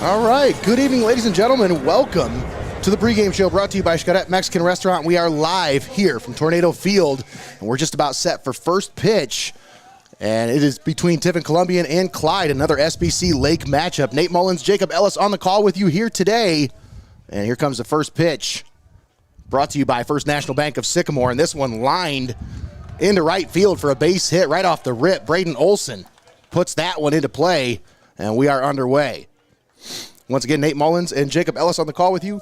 All right, good evening, ladies and gentlemen. Welcome to the pregame show brought to you by Xcaret Mexican Restaurant. We are live here from Tornado Field, and we're just about set for first pitch. And it is between Tiffin, Columbian, and Clyde, another SBC Lake matchup. Nate Mullins, Jacob Ellis on the call with you here today. And here comes the first pitch, brought to you by First National Bank of Sycamore. And this one lined into right field for a base hit right off the rip. Braden Olson puts that one into play, and we are underway. Once again, Nate Mullins and Jacob Ellis on the call with you.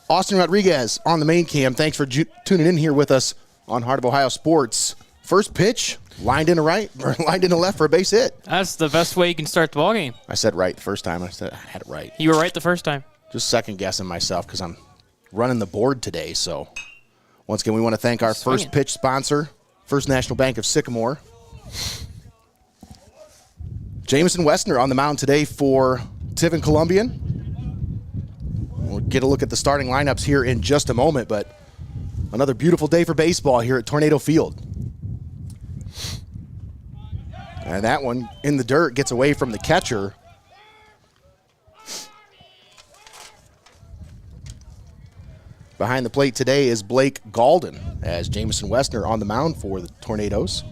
Austin Rodriguez on the main cam. Thanks for tuning in here with us on Heart of Ohio Sports. First pitch, lined into right, or lined into left for a base hit. That's the best way you can start the ballgame. I said right the first time. I had it right. You were right the first time. Just second guessing myself because I'm running the board today. So once again, we want to thank our first pitch sponsor, First National Bank of Sycamore. Jamison Westner on the mound today for Tiffin Columbian. We'll get a look at the starting lineups here in just a moment, but another beautiful day for baseball here at Tornado Field. And that one in the dirt gets away from the catcher. Behind the plate today is Blake Galden as Jamison Westner on the mound for the Tornadoes.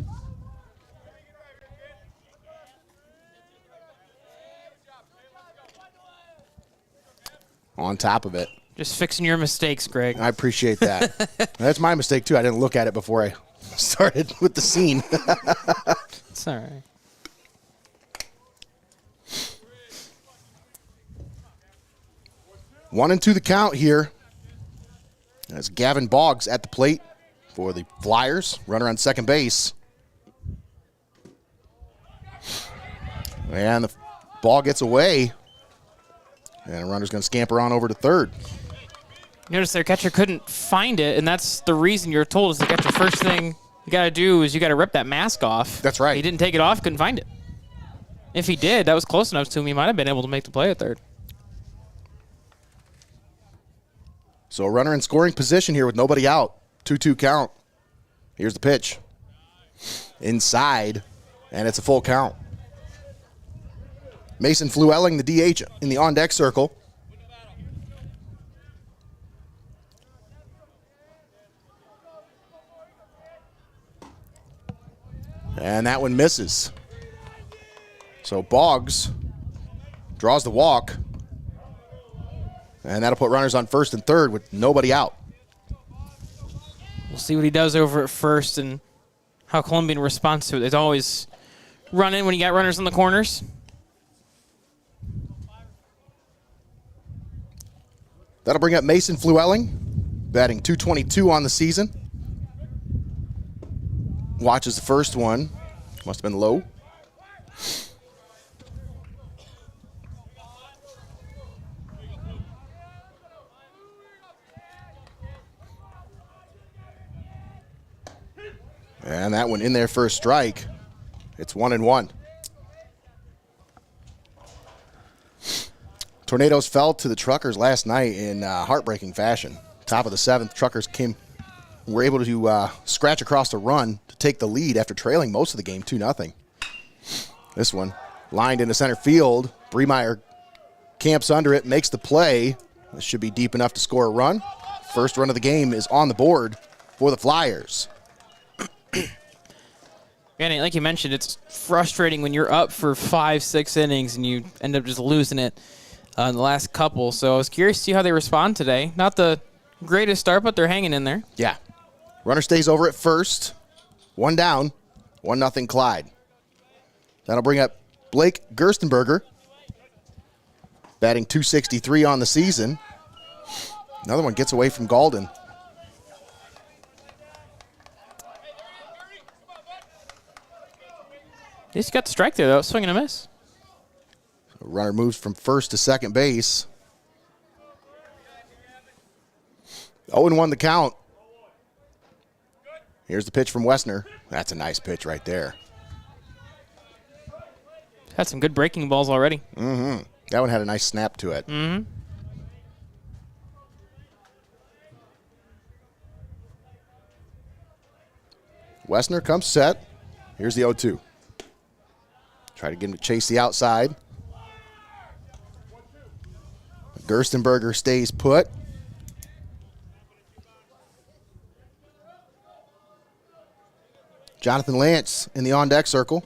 On top of it. Just fixing your mistakes, Greg. I appreciate that. That's my mistake, too. I didn't look at it before I started with the scene. It's all right. One and two the count here. That's Gavin Boggs at the plate for the Flyers. Runner on second base. And the ball gets away. And a runner's going to scamper on over to third. Notice their catcher couldn't find it, and that's the reason you're told is the catcher first thing you got to do is you got to rip that mask off. That's right. He didn't take it off, couldn't find it. If he did, that was close enough to him, he might have been able to make the play at third. So a runner in scoring position here with nobody out. 2-2 count. Here's the pitch. Inside, and it's a full count. Mason Flewelling, the DH, in the on-deck circle. And that one misses. So Boggs draws the walk. And that'll put runners on first and third with nobody out. We'll see what he does over at first and how Columbian responds to it. There's always run in when you got runners in the corners. That'll bring up Mason Flewelling, batting .222 on the season. Watches the first one. Must have been low. And that one in there for a strike. It's 1-1. Tornadoes fell to the Truckers last night in heartbreaking fashion. Top of the seventh, Truckers were able to scratch across the run to take the lead after trailing most of the game 2-0. This one lined into center field. Bremeyer camps under it, makes the play. This should be deep enough to score a run. First run of the game is on the board for the Flyers. And like you mentioned, it's frustrating when you're up for 5-6 innings and you end up just losing it in the last couple. So I was curious to see how they respond today. Not the greatest start, but they're hanging in there. Yeah. Runner stays over at first. One down. 1-0 Clyde. That'll bring up Blake Gerstenberger. Batting .263 on the season. Another one gets away from Galden. He's got the strike there, though. Swing and a miss. So runner moves from first to second base. 0-1 the count. Here's the pitch from Westner. That's a nice pitch right there. Had some good breaking balls already. Mm-hmm. That one had a nice snap to it. Mm-hmm. Westner comes set. Here's the 0-2. Try to get him to chase the outside. Gerstenberger stays put. Jonathan Lance in the on-deck circle.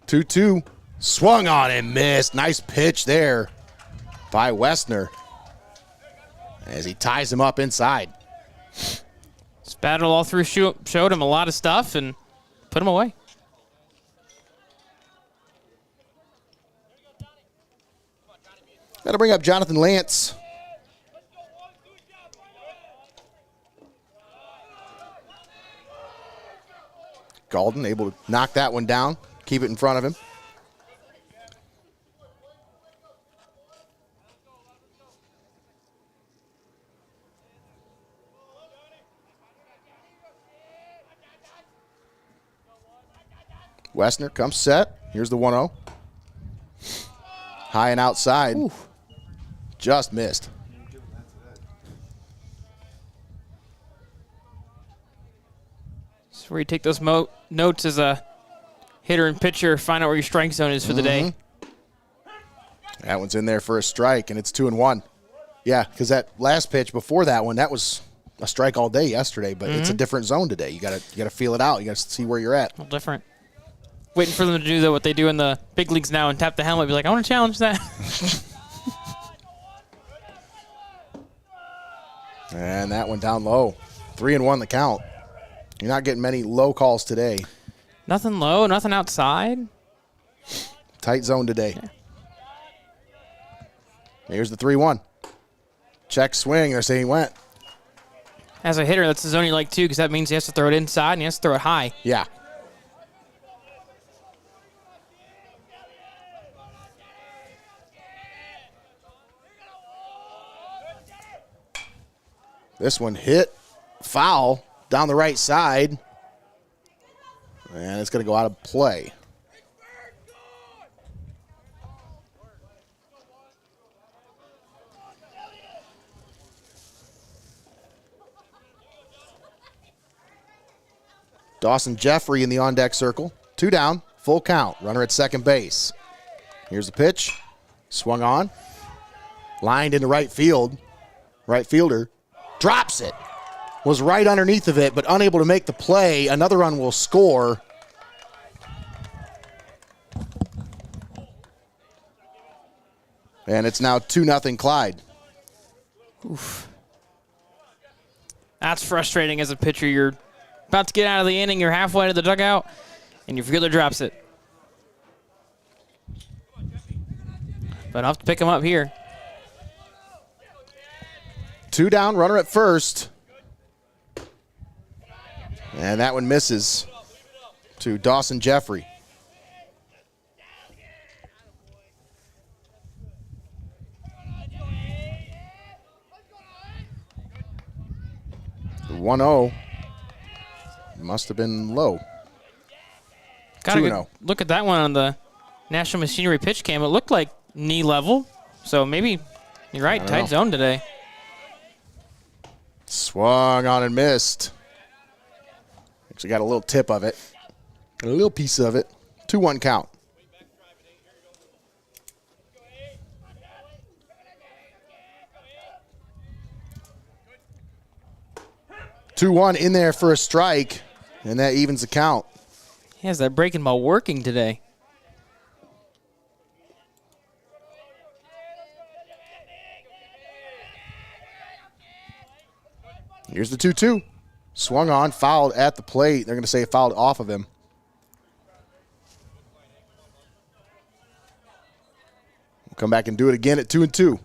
Two-two. Swung on and missed. Nice pitch there by Westner as he ties him up inside. This battle all through showed him a lot of stuff and put him away. Got to bring up Jonathan Lance. Galden able to knock that one down, keep it in front of him. Westner comes set. Here's the 1-0. High and outside. Ooh. Just missed. That's where you take those notes as a hitter and pitcher, find out where your strike zone is for the day. That one's in there for a strike, and it's 2-1. Yeah, because that last pitch before that one, that was a strike all day yesterday, but it's a different zone today. You gotta feel it out. You gotta see where you're at. A little different. Waiting for them to do what they do in the big leagues now and tap the helmet. Be like, I want to challenge that. And that one down low. 3-1 the count. You're not getting many low calls today. Nothing low, nothing outside. Tight zone today. Yeah. Here's the 3-1. Check swing. They're saying he went. As a hitter, that's the zone you like too, because that means he has to throw it inside and he has to throw it high. Yeah. This one hit foul down the right side. And it's going to go out of play. Dawson Jeffrey in the on-deck circle. 2 down, full count. Runner at second base. Here's the pitch. Swung on. Lined into right field. Right fielder drops it. Was right underneath of it, but unable to make the play. Another run will score. And it's now 2-0 Clyde. Oof. That's frustrating as a pitcher. You're about to get out of the inning. You're halfway to the dugout, and your fielder drops it. But I'll have to pick him up here. 2 down, runner at first. And that one misses to Dawson Jeffrey. The 1-0 must have been low. 2-0. Look at that one on the National Machinery pitch cam. It looked like knee level. So maybe you're right, tight zone today. Swung on and missed. Actually got a little tip of it. A little piece of it. 2-1 count. Two-1 in there for a strike, and that evens the count. He has that breaking ball working today. Here's the 2-2. Swung on, fouled at the plate. They're going to say fouled off of him. We'll come back and do it again at 2-2.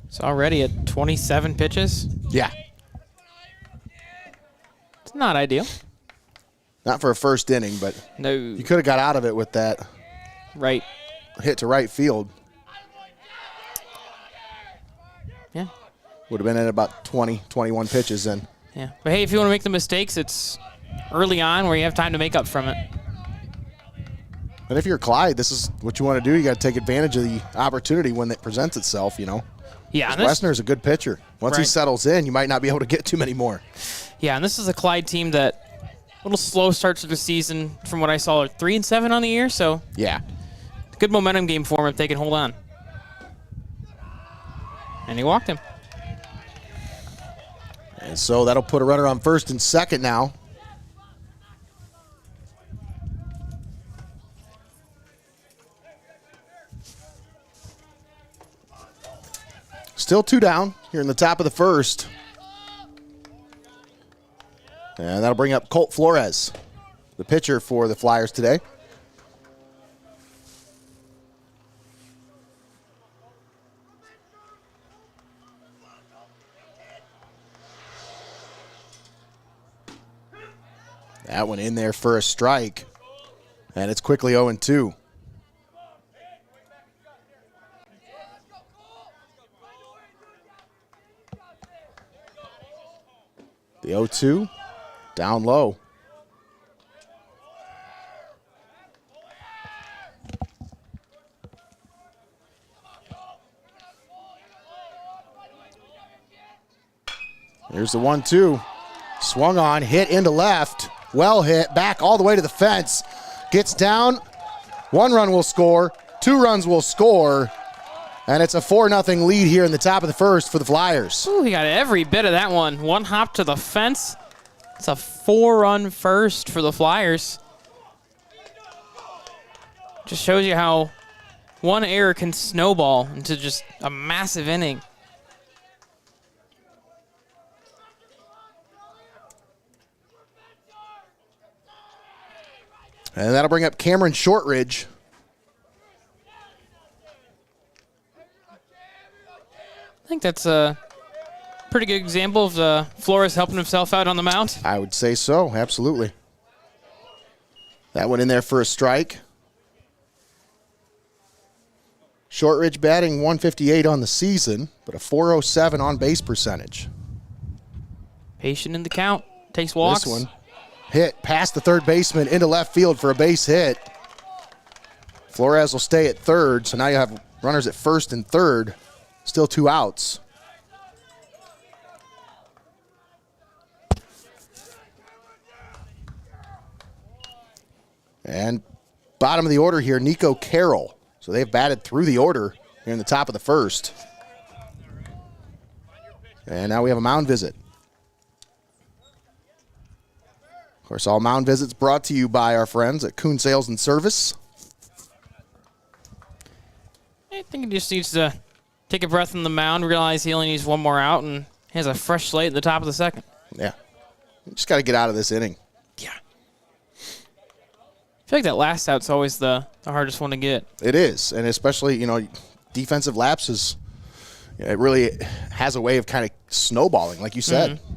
It's already at 27 pitches. Yeah. It's not ideal. Not for a first inning, but no. You could have got out of it with that right hit to right field. Yeah. Would have been at about 20, 21 pitches then. Yeah. But, hey, if you want to make the mistakes, it's early on where you have time to make up from it. And if you're Clyde, this is what you want to do. You got to take advantage of the opportunity when it presents itself, you know. Yeah. Wessner's a good pitcher. Once he Right. settles in, you might not be able to get too many more. Yeah, and this is a Clyde team that a little slow start to the season from what I saw, 3-7 on the year, so Yeah. good momentum game for them if they can hold on. And he walked him. And so that'll put a runner on first and second now. Still 2 down here in the top of the first. And that'll bring up Colt Flores, the pitcher for the Flyers today. That one in there for a strike. And it's quickly 0-2. The 0-2, down low. Here's the 1-2. Swung on, hit into left. Well hit, back all the way to the fence. Gets down. 1 run will score. 2 runs will score. And it's a 4-0 lead here in the top of the first for the Flyers. Ooh, he got every bit of that one. 1 hop to the fence. It's a 4-run first for the Flyers. Just shows you how one error can snowball into just a massive inning. And that'll bring up Cameron Shortridge. I think that's a pretty good example of Flores helping himself out on the mound. I would say so, absolutely. That one in there for a strike. Shortridge batting 158 on the season, but a 407 on base percentage. Patient in the count. Takes walks. This one hit past the third baseman into left field for a base hit. Flores will stay at third, so now you have runners at first and third. Still 2 outs. And bottom of the order here, Nico Carroll. So they've batted through the order here in the top of the first. And now we have a mound visit. Of course, all mound visits brought to you by our friends at Kuhn Sales and Service. I think he just needs to take a breath from the mound, realize he only needs 1 more out, and has a fresh slate at the top of the second. Yeah. You just got to get out of this inning. Yeah. I feel like that last out's always the hardest one to get. It is, and especially, you know, defensive lapses, it really has a way of kind of snowballing, like you said. Mm-hmm.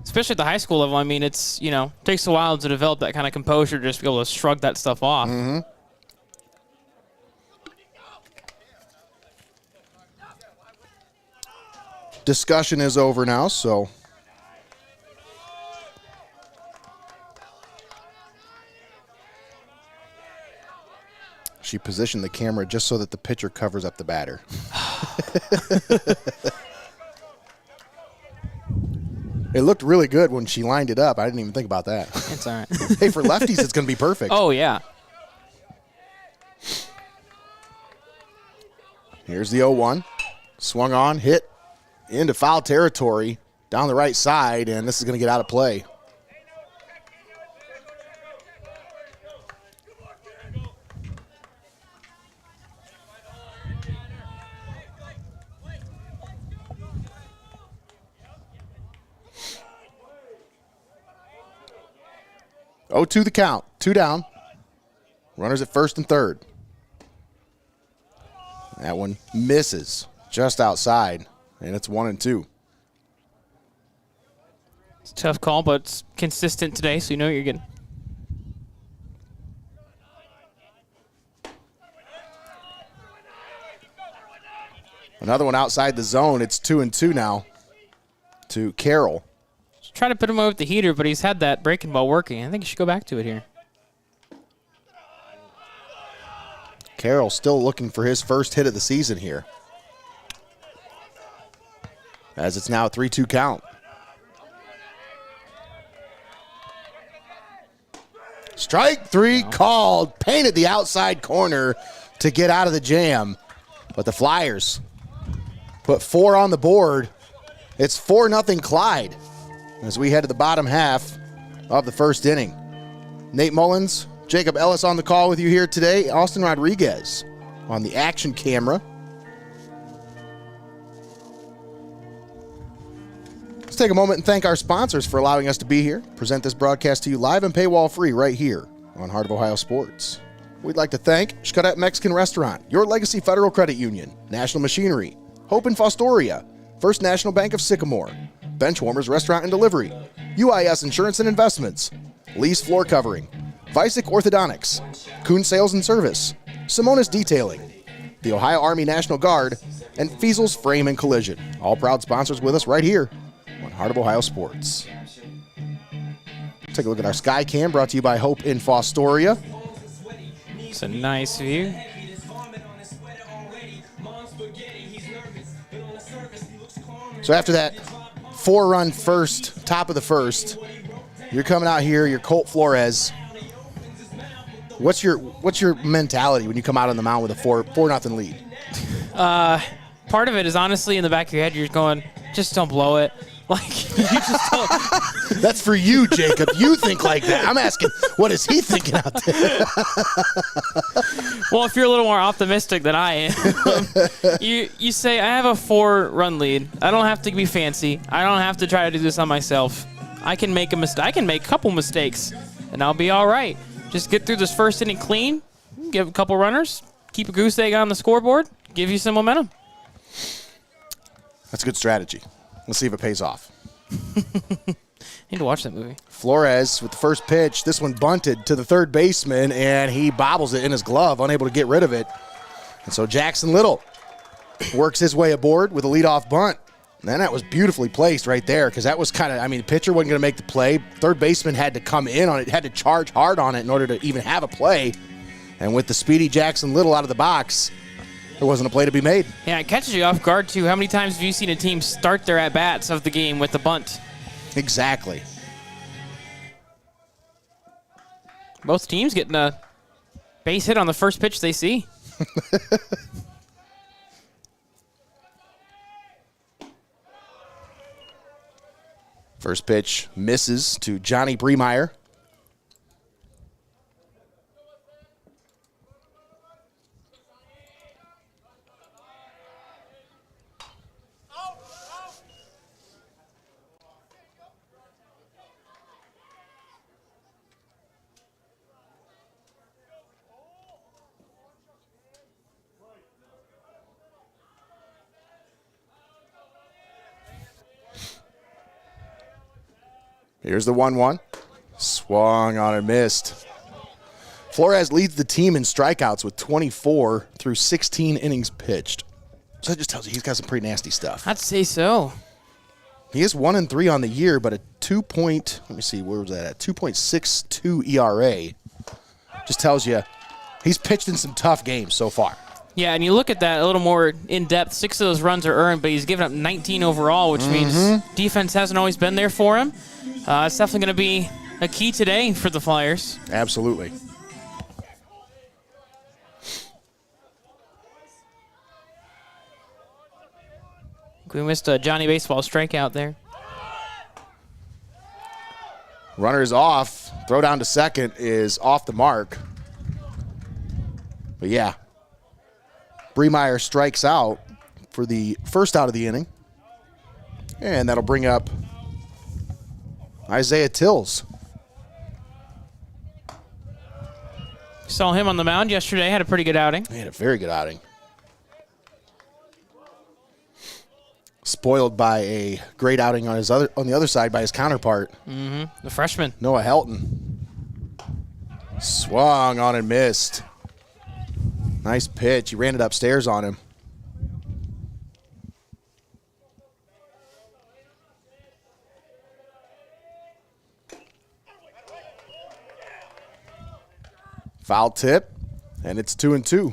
Especially at the high school level. I mean, it's, takes a while to develop that kind of composure, just to be able to shrug that stuff off. Mm-hmm. Discussion is over now, so she positioned the camera just so that the pitcher covers up the batter. It looked really good when she lined it up. I didn't even think about that. It's all right. Hey, for lefties, it's going to be perfect. Oh, yeah. Here's the 0-1. Swung on, hit into foul territory down the right side, and this is going to get out of play. Oh, 2 the count. 2 down. Runners at first and third. That one misses just outside, and it's 1-2. It's a tough call, but it's consistent today, so you know what you're getting. Another one outside the zone. It's 2-2 now to Carroll. Try to put him away with the heater, but he's had that breaking ball working. I think he should go back to it here. Carroll still looking for his first hit of the season here. As it's now a 3-2 count. Strike three called. Painted the outside corner to get out of the jam. But the Flyers put 4 on the board. It's 4-0 Clyde as we head to the bottom half of the first inning. Nate Mullins, Jacob Ellis on the call with you here today. Austin Rodriguez on the action camera. Let's take a moment and thank our sponsors for allowing us to be here. Present this broadcast to you live and paywall free right here on Heart of Ohio Sports. We'd like to thank Xcaret Mexican Restaurant, Your Legacy Federal Credit Union, National Machinery, Hope in Fostoria, First National Bank of Sycamore, Benchwarmers Restaurant and Delivery, UIS Insurance and Investments, Lee's Floor Covering, Vicek Orthodontics, Kuhn Sales and Service, Simonis Detailing, the Ohio Army National Guard, and Feasel's Frame and Collision. All proud sponsors with us right here on Heart of Ohio Sports. Take a look at our Sky Cam brought to you by Hope in Fostoria. It's a nice view. So after that 4-run first, top of the first, you're coming out here, you're Colt Flores. What's your mentality when you come out on the mound with a 4-0 lead? Part of it is honestly in the back of your head, you're going, just don't blow it. Like, you just don't. That's for you, Jacob. You think like that. I'm asking, what is he thinking out there? Well, if you're a little more optimistic than I am, you say, I have a 4-run lead. I don't have to be fancy. I don't have to try to do this on myself. I can make a mistake. I can make a couple mistakes, and I'll be all right. Just get through this first inning clean, give a couple runners, keep a goose egg on the scoreboard, give you some momentum. That's a good strategy. Let's see if it pays off. Need to watch that movie. Flores with the first pitch. This one bunted to the third baseman, and he bobbles it in his glove, unable to get rid of it. And so Jackson Little works his way aboard with a leadoff bunt. And then that was beautifully placed right there because that was kind of, the pitcher wasn't going to make the play. Third baseman had to come in on it, had to charge hard on it in order to even have a play. And with the speedy Jackson Little out of the box, there wasn't a play to be made. Yeah, it catches you off guard, too. How many times have you seen a team start their at-bats of the game with the bunt? Exactly. Both teams getting a base hit on the first pitch they see. First pitch misses to Johnny Bremeyer. Here's the 1-1. Swung on and missed. Flores leads the team in strikeouts with 24 through 16 innings pitched. So that just tells you he's got some pretty nasty stuff. I'd say so. He is 1-3 on the year, but a 2.62 ERA. Just tells you he's pitched in some tough games so far. Yeah, and you look at that a little more in depth. 6 of those runs are earned, but he's given up 19 overall, which means defense hasn't always been there for him. It's definitely going to be a key today for the Flyers. Absolutely. We missed a Johnny Baseball strikeout there. Runner is off. Throw down to second is off the mark. But yeah, Bremeyer strikes out for the first out of the inning. And that'll bring up Isaiah Tills. Saw him on the mound yesterday. Had a pretty good outing. He had a very good outing. Spoiled by a great outing on the other side by his counterpart. The freshman. Noah Helton. Swung on and missed. Nice pitch. He ran it upstairs on him. Foul tip, and it's 2-2.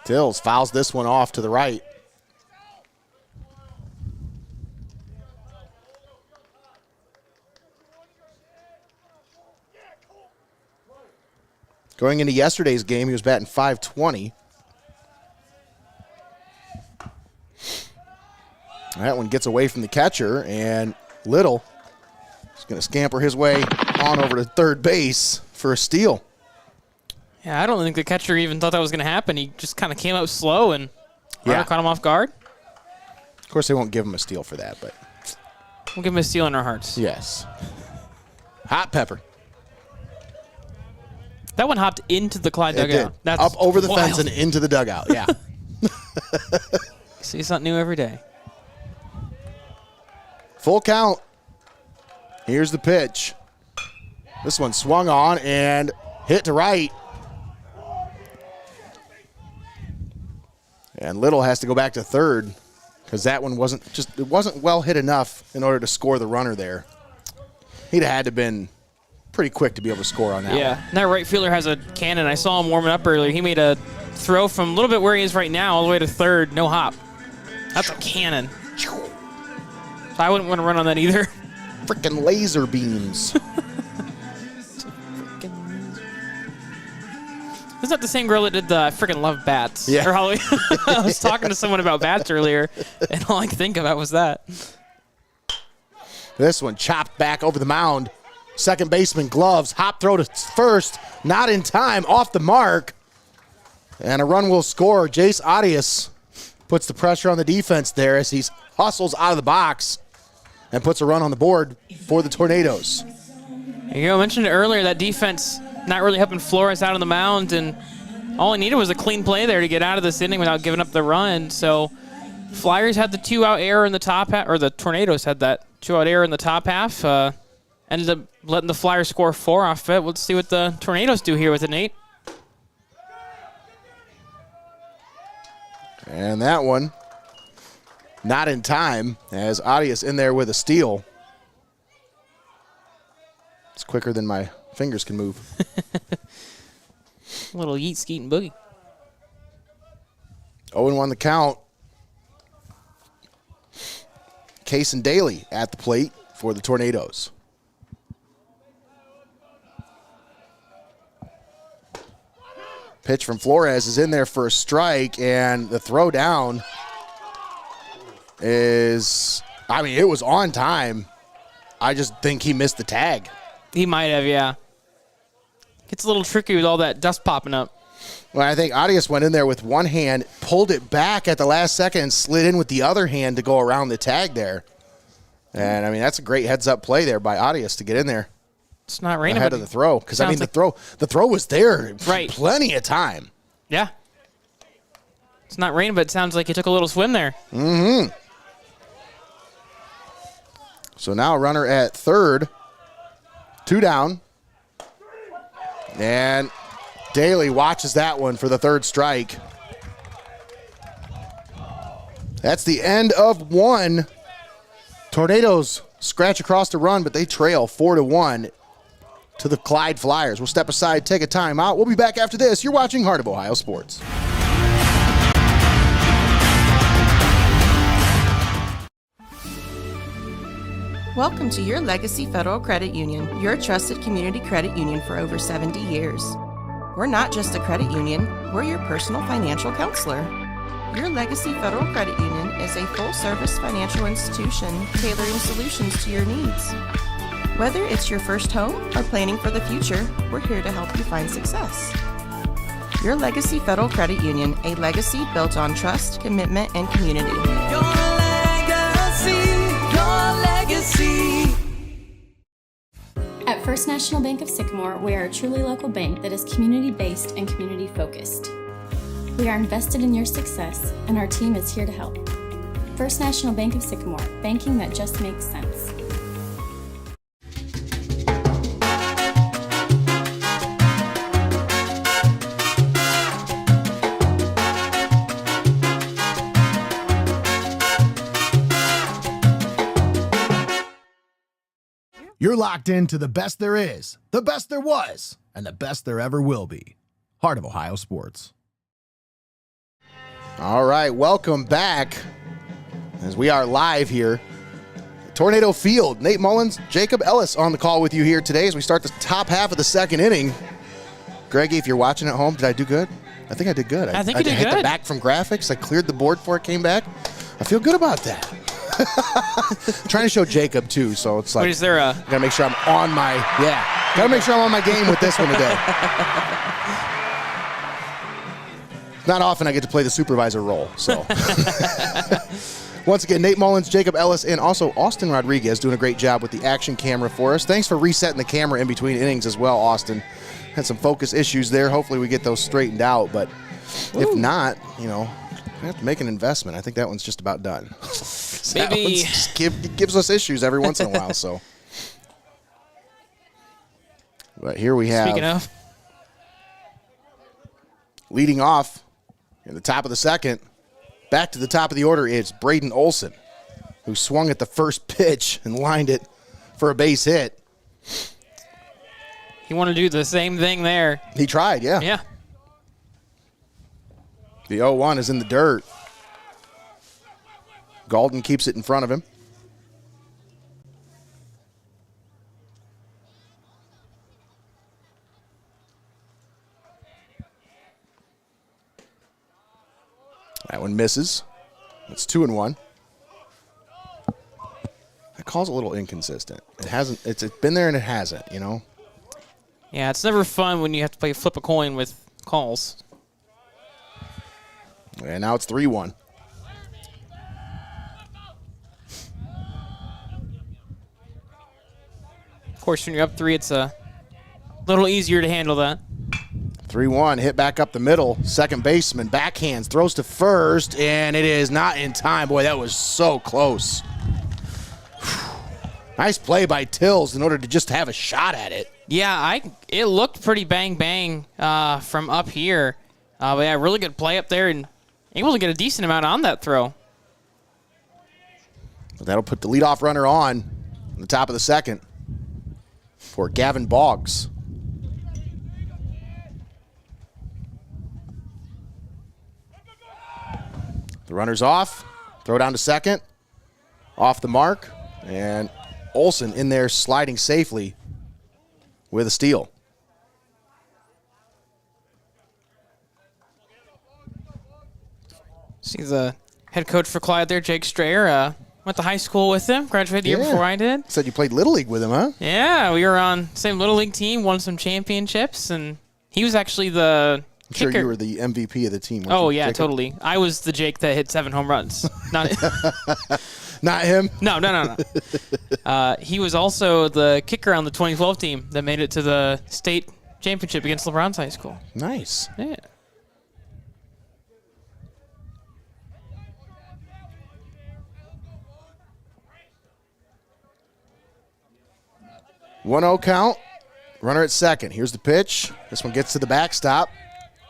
Tills fouls this one off to the right. Going into yesterday's game, he was batting .520. That one gets away from the catcher, and Little is going to scamper his way on over to third base for a steal. Yeah, I don't think the catcher even thought that was going to happen. He just kind of came up slow and runner caught him off guard. Of course, they won't give him a steal for that, but we'll give him a steal in our hearts. yes. Hot pepper. That one hopped into the Clyde It dugout. did. That's up over the wild. fence and into the dugout, yeah. See something new every day. Full count. Here's the pitch. This one swung on and hit to right. And Little has to go back to third because that one wasn't well hit enough in order to score the runner there. He'd have had to been pretty quick to be able to score on that one. Yeah, and that right fielder has a cannon. I saw him warming up earlier. He made a throw from a little bit where he is right now all the way to third, no hop. That's a cannon. I wouldn't want to run on that either. Freaking laser beams. Isn't that the same girl that did the I freaking love bats? Yeah. Or I was talking to someone about bats earlier, and all I could think about was that. This one chopped back over the mound. Second baseman gloves, hop throw to first, not in time, off the mark. And a run will score. Jace Arias puts the pressure on the defense there as he hustles out of the box and puts a run on the board for the Tornadoes. You know, I mentioned it earlier, that defense not really helping Flores out on the mound, and all he needed was a clean play there to get out of this inning without giving up the run. So Flyers had the 2-out error in the top half, or the Tornadoes had that 2-out error in the top half. Ended up letting the Flyers score 4 off it. Let's see what the Tornadoes do here with it, Nate. And that one, not in time, as Arias in there with a steal. It's quicker than my fingers can move. A little yeet, skeet, and boogie. 0-1 the count. Case and Daly at the plate for the Tornadoes. Pitch from Flores is in there for a strike, and the throw down is, I mean, it was on time. I just think he missed the tag. He might have, yeah. Gets a little tricky with all that dust popping up. Well, I think Arias went in there with one hand, pulled it back at the last second, and slid in with the other hand to go around the tag there. And, I mean, that's a great heads-up play there by Arias to get in there. It's not raining. Ahead of the throw. Because, I mean, like the throw was there for right. plenty of time. Yeah. It's not raining, but it sounds like he took a little swim there. Mm-hmm. So now a runner at third. 2 down. And Daly watches that one for the third strike. That's the end of 1. Tornadoes scratch across the run, but they trail 4-1 to the Clyde Fliers. We'll step aside, take a timeout. We'll be back after this. You're watching Heart of Ohio Sports. Welcome to Your Legacy Federal Credit Union, your trusted community credit union for over 70 years. We're not just a credit union, we're your personal financial counselor. Your Legacy Federal Credit Union is a full-service financial institution tailoring solutions to your needs. Whether it's your first home or planning for the future, we're here to help you find success. Your Legacy Federal Credit Union, a legacy built on trust, commitment, and community. Your legacy, your legacy. At First National Bank of Sycamore, we are a truly local bank that is community-based and community-focused. We are invested in your success, and our team is here to help. First National Bank of Sycamore, banking that just makes sense. You're locked into the best there is, the best there was, and the best there ever will be. Heart of Ohio Sports. All right, welcome back as we are live here. Tornado Field. Nate Mullins, Jacob Ellis on the call with you here today as we start the top half of the second inning. Greggy, if you're watching at home, did I do good? I think I did good. I think you did hit good. the back from graphics. I cleared the board before it came back. I feel good about that. Trying to show Jacob too, so it's like Wait, is there a gotta make sure I'm on my gotta make sure I'm on my game with this one today. Not often I get to play the supervisor role, so. Once again, Nate Mullins, Jacob Ellis, and also Austin Rodriguez doing a great job with the action camera for us. Thanks for resetting the camera in between innings as well, Austin. Had some focus issues there. Hopefully we get those straightened out, but if not, we have to make an investment. I think that one's just about done. maybe gives us issues every once in a while, so. But here we have, speaking of, leading off in the top of the second, back to the top of the order, it's Braden Olson, who swung at the first pitch and lined it for a base hit. you want to do the same thing there. He tried, yeah. Yeah. The 0-1 is in the dirt. Galden keeps it in front of him. That one misses. It's 2-1. That call's a little inconsistent. It hasn't. It's been there and it hasn't. Yeah, it's never fun when you have to play flip a coin with calls. And now it's 3-1. Of course, when you're up 3, it's a little easier to handle that. 3-1, hit back up the middle. Second baseman backhands, throws to first, and it is not in time. Boy, that was so close. Nice play by Tills in order to just have a shot at it. Yeah, it looked pretty bang from up here. But yeah, really good play up there and able to get a decent amount on that throw. But that'll put the leadoff runner on the top of the second for Gavin Boggs. The runner's off. Throw down to second. Off the mark. And Olson in there sliding safely with a steal. See the head coach for Clyde there, Jake Strayer. Went to high school with him. Graduated the year before I did. Said you played Little League with him, huh? Yeah, we were on the same Little League team, won some championships, and he was actually the I'm kicker. sure you were the MVP of the team. weren't Oh, you, yeah, Jacob? totally. I was the Jake that hit 7 home runs. Not Not him? No. He was also the kicker on the 2012 team that made it to the state championship against LeBron's high school. Nice. Yeah. One 1-0 count. Runner at second. Here's the pitch. This one gets to the backstop.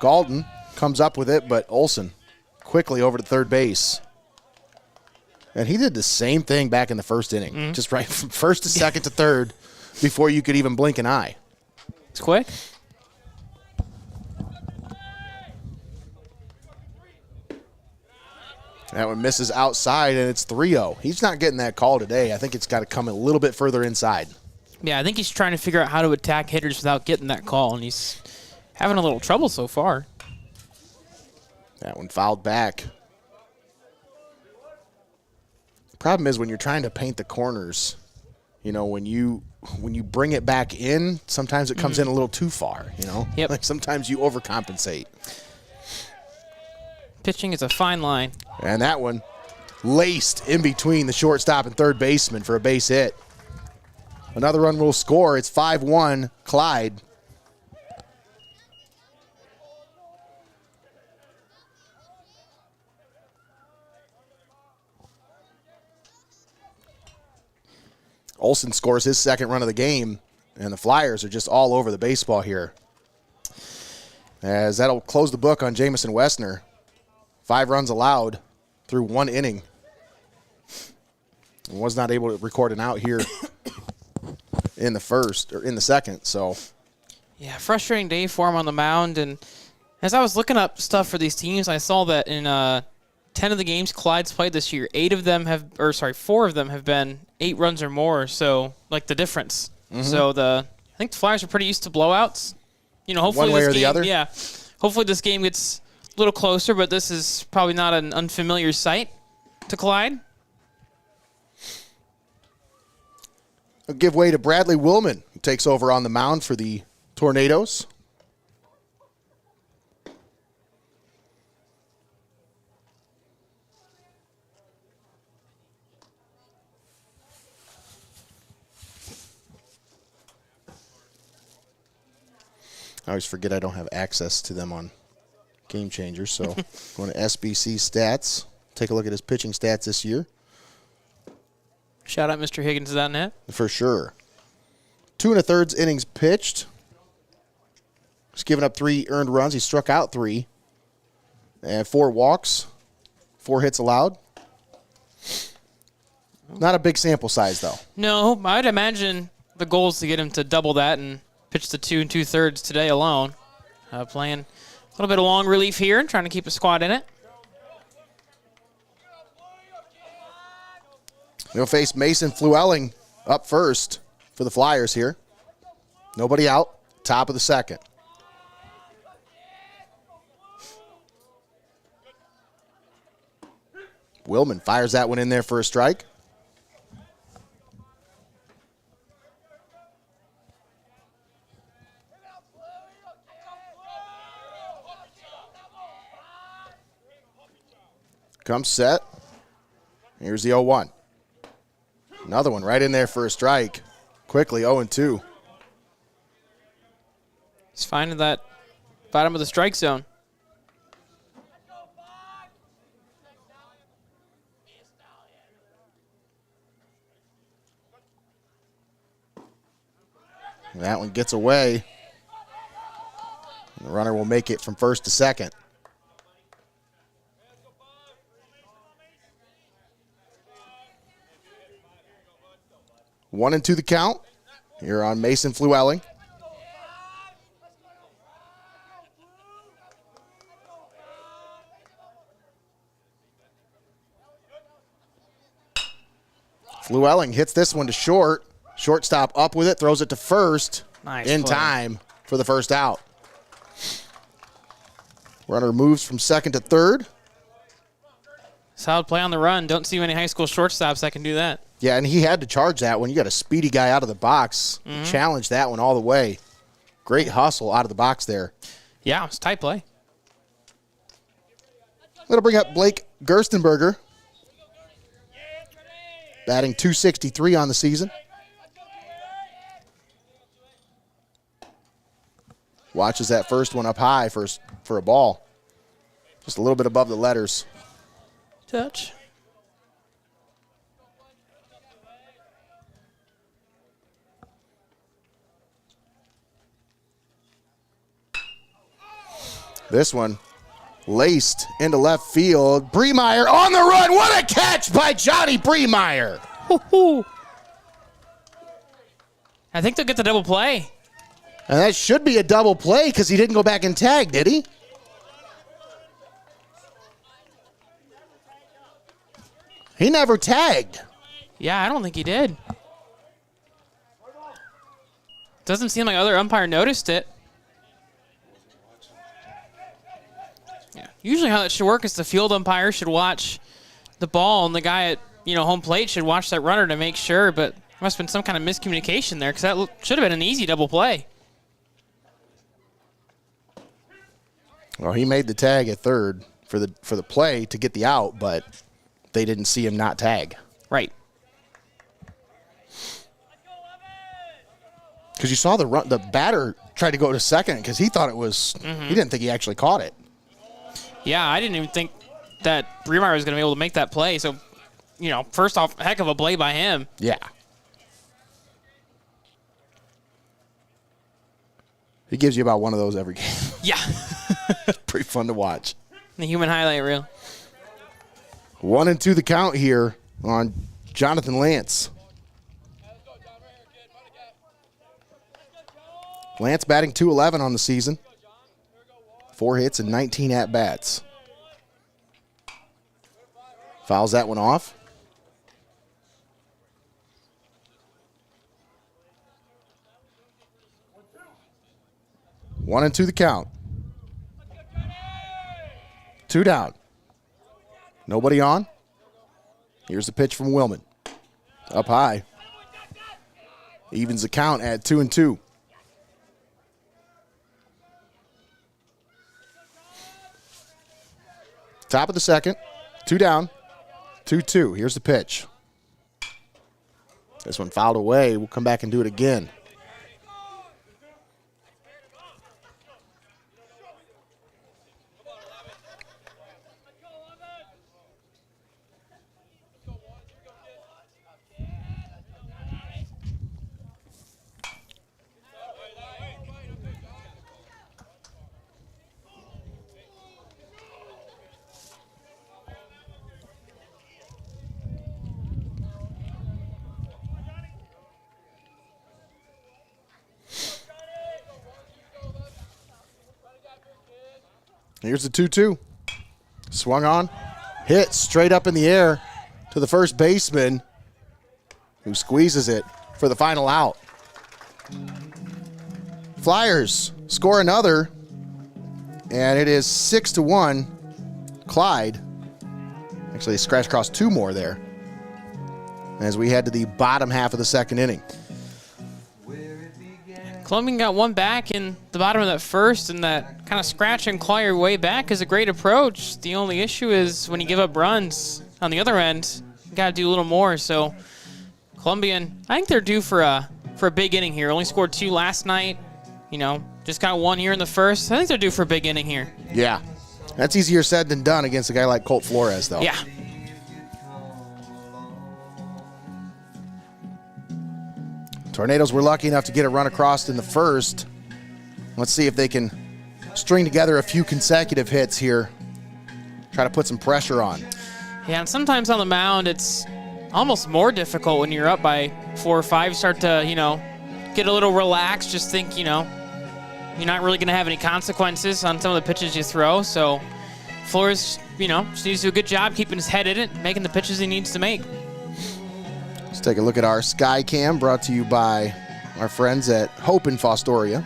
Galden comes up with it, but Olson quickly over to third base. And he did the same thing back in the first inning. Just right from first to second to third before you could even blink an eye. It's quick. That one misses outside, and it's 3-0. He's not getting that call today. I think it's got to come a little bit further inside. Yeah, I think he's trying to figure out how to attack hitters without getting that call, and he's having a little trouble so far. That one fouled back. Problem is when you're trying to paint the corners, when you bring it back in, sometimes it comes in a little too far, Yep. Like sometimes you overcompensate. Pitching is a fine line. And that one laced in between the shortstop and third baseman for a base hit. Another run will score. It's 5-1 Clyde. Olson scores his second run of the game, and the Flyers are just all over the baseball here. As that'll close the book on Jamison Westner. 5 runs allowed through 1 inning. And was not able to record an out here in the second. So, Yeah, frustrating day for him on the mound, and As I was looking up stuff for these teams, I saw that in 10 of the games Clyde's played this year, 4 of them have been 8 runs or more. So, like the difference. So I think the Flyers are pretty used to blowouts. Hopefully One way this or game, the other? Yeah. Hopefully this game gets a little closer, but this is probably not an unfamiliar sight to Clyde. I'll give way to Bradley Willman, who takes over on the mound for the Tornadoes. I always forget I don't have access to them on Game Changers, so going to SBC stats. Take a look at his pitching stats this year. Shout out Mr. Higgins.net. For sure. 2 1/3 innings pitched. He's given up 3 earned runs. He struck out 3. And 4 walks. 4 hits allowed. Not a big sample size, though. No, I'd imagine the goal is to get him to double that and pitch the 2 2/3 today alone. Playing a little bit of long relief here and trying to keep a squad in it. He'll face Mason Flewelling up first for the Flyers here. Nobody out. Top of the second. Willman fires that one in there for a strike. Comes set. Here's the 0-1. Another one right in there for a strike. Quickly 0-2. He's finding that bottom of the strike zone. That one gets away. And the runner will make it from first to second. One and 2 the count. Here on Mason Flewelling. Flewelling hits this one to short. Shortstop up with it, throws it to first. Nice in play. time for the first out. Runner moves from second to third. Solid play on the run. Don't see many high school shortstops that can do that. Yeah, and he had to charge that one. You got a speedy guy out of the box. Challenged that one all the way. Great hustle out of the box there. Yeah, it's a tight play. That'll bring up Blake Gerstenberger. Batting .263 on the season. Watches that first one up high for a ball. Just a little bit above the letters. Touch. This one laced into left field. Bremeyer on the run. What a catch by Johnny Bremeyer. I think they'll get the double play. And that should be a double play because he didn't go back and tag, did he? He never tagged. Yeah, I don't think he did. Doesn't seem like other umpire noticed it. Yeah. Usually how that should work is the field umpire should watch the ball and the guy at home plate should watch that runner to make sure, but there must have been some kind of miscommunication there because that should have been an easy double play. Well, he made the tag at third for the play to get the out, but they didn't see him not tag. Right. Because you saw the batter tried to go to second because he thought it was, he didn't think he actually caught it. Yeah, I didn't even think that Bremeyer was going to be able to make that play. So, first off, heck of a play by him. Yeah. He gives you about one of those every game. Yeah. Pretty fun to watch. The human highlight reel. 1 and 2 the count here on Jonathan Lance. Lance batting .211 on the season. 4 hits and 19 at-bats. Fouls that one off. One and two the count. 2 down. Nobody on. Here's the pitch from Willman. Up high. Evens the count at 2 and 2. Top of the second. 2 down. 2-2. Here's the pitch. This one fouled away. We'll come back and do it again. Here's the 2-2. Swung on. Hit straight up in the air to the first baseman, who squeezes it for the final out. Fliers score another, and it is 6-1. Clyde. Actually, they scratched across 2 more there as we head to the bottom half of the second inning. Columbian got one back in the bottom of that first, and that kind of scratch and claw your way back is a great approach. The only issue is when you give up runs on the other end, you got to do a little more. So Columbian, I think they're due for a big inning here. Only scored 2 last night. You know, just got 1 here in the first. I think they're due for a big inning here. Yeah, that's easier said than done against a guy like Colt Flores, though. Yeah. Tornadoes were lucky enough to get a run across in the first. Let's see if they can string together a few consecutive hits here. Try to put some pressure on. Yeah, and sometimes on the mound, it's almost more difficult when you're up by 4 or 5. Start to, get a little relaxed. Just think, you're not really going to have any consequences on some of the pitches you throw. So Flores, just needs to do a good job keeping his head in it, making the pitches he needs to make. Let's take a look at our Sky Cam, brought to you by our friends at Hope in Fostoria.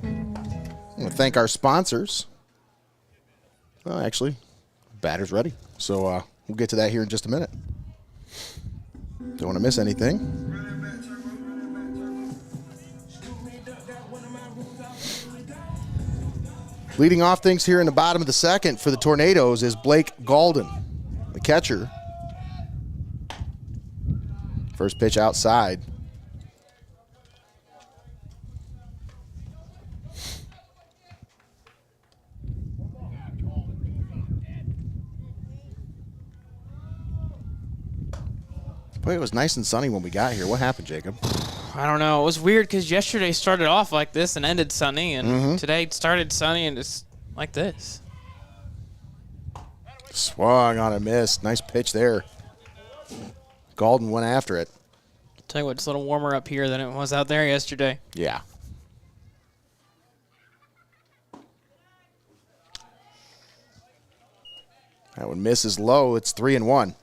I want to thank our sponsors. Well, actually, batter's ready. So we'll get to that here in just a minute. Don't want to miss anything. Leading off things here in the bottom of the second for the Tornadoes is Blake Galden, the catcher. First pitch outside. Boy, it was nice and sunny when we got here. What happened, Jacob? I don't know. It was weird because yesterday started off like this and ended sunny, and today it started sunny and it's like this. Swung on a miss. Nice pitch there. Galden went after it. Tell you what, it's a little warmer up here than it was out there yesterday. Yeah. That one misses low. It's 3-1.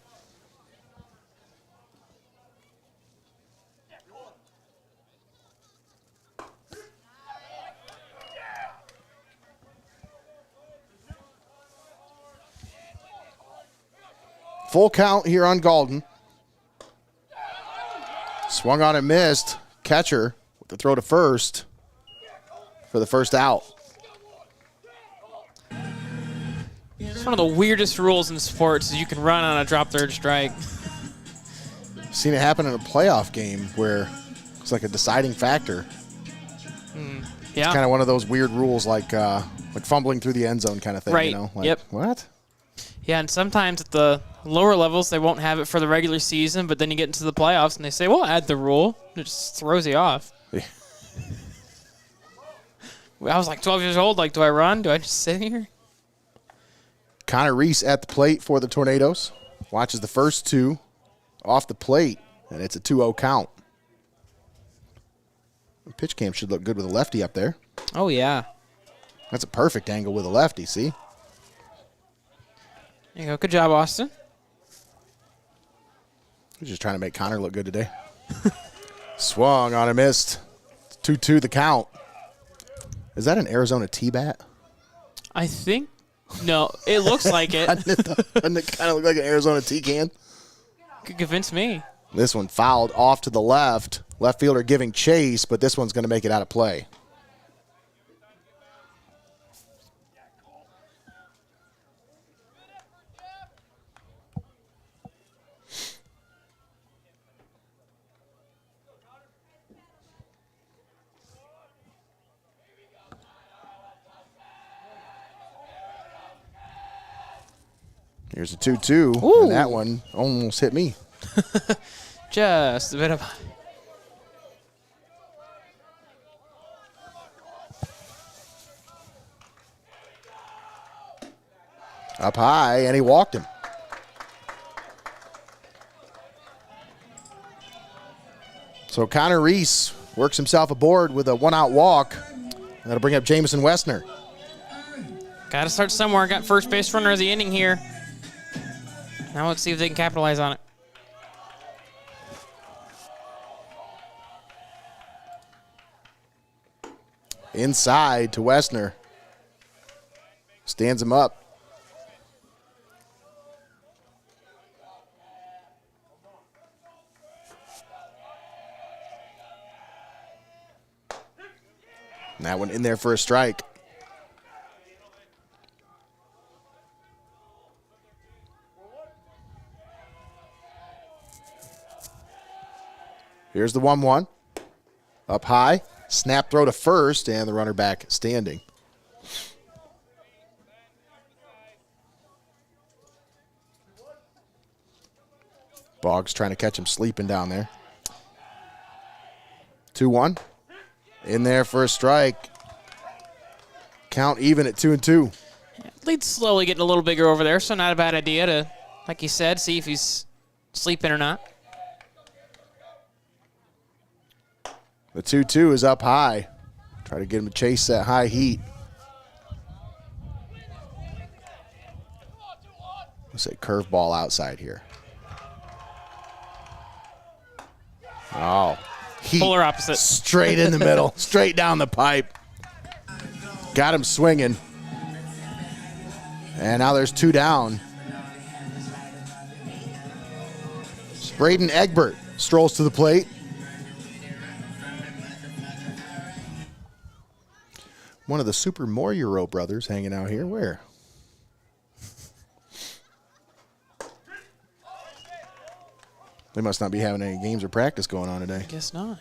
Full count here on Galden. Swung on and missed. Catcher with the throw to first for the first out. It's one of the weirdest rules in sports is you can run on a drop third strike. Seen it happen in a playoff game where it's like a deciding factor. Yeah. It's kind of one of those weird rules like fumbling through the end zone kind of thing. Right. Like, Yep. What? Yeah, and sometimes at the lower levels, they won't have it for the regular season, but then you get into the playoffs, and they say, well, add the rule. It just throws you off. Yeah. I was like 12 years old. Like, do I run? Do I just sit here? Connor Reese at the plate for the Tornadoes. Watches the first two off the plate, and it's a 2-0 count. The pitch cam should look good with a lefty up there. Oh, yeah. That's a perfect angle with a lefty, see? There you go. Good job, Austin. He's just trying to make Connor look good today. Swung on a missed. 2-2 the count. Is that an Arizona T-bat? I think. No, it looks like it. Doesn't it kind of look like an Arizona T-can? Could convince me. This one fouled off to the left. Left fielder giving chase, but this one's going to make it out of play. Here's a 2-2, and that one almost hit me. Just a bit of. Up high, and he walked him. So Connor Reese works himself aboard with a one-out walk. That'll bring up Jamison Westner. Got to start somewhere. Got first base runner of the inning here. Now let's see if they can capitalize on it. Inside to Westner. Stands him up. And that one in there for a strike. Here's the 1-1. Up high. Snap throw to first, and the runner back standing. Boggs trying to catch him sleeping down there. 2-1. In there for a strike. Count even at 2-2. Lead's slowly getting a little bigger over there, so not a bad idea to, like you said, see if he's sleeping or not. The 2-2 is up high. Try to get him to chase that high heat. Let's say curveball outside here. Oh, heat. Polar opposite. Straight in the middle, straight down the pipe. Got him swinging. And now there's 2 down. Braden Egbert strolls to the plate. One of the Super Mario brothers hanging out here. Where? They must not be having any games or practice going on today. Guess not.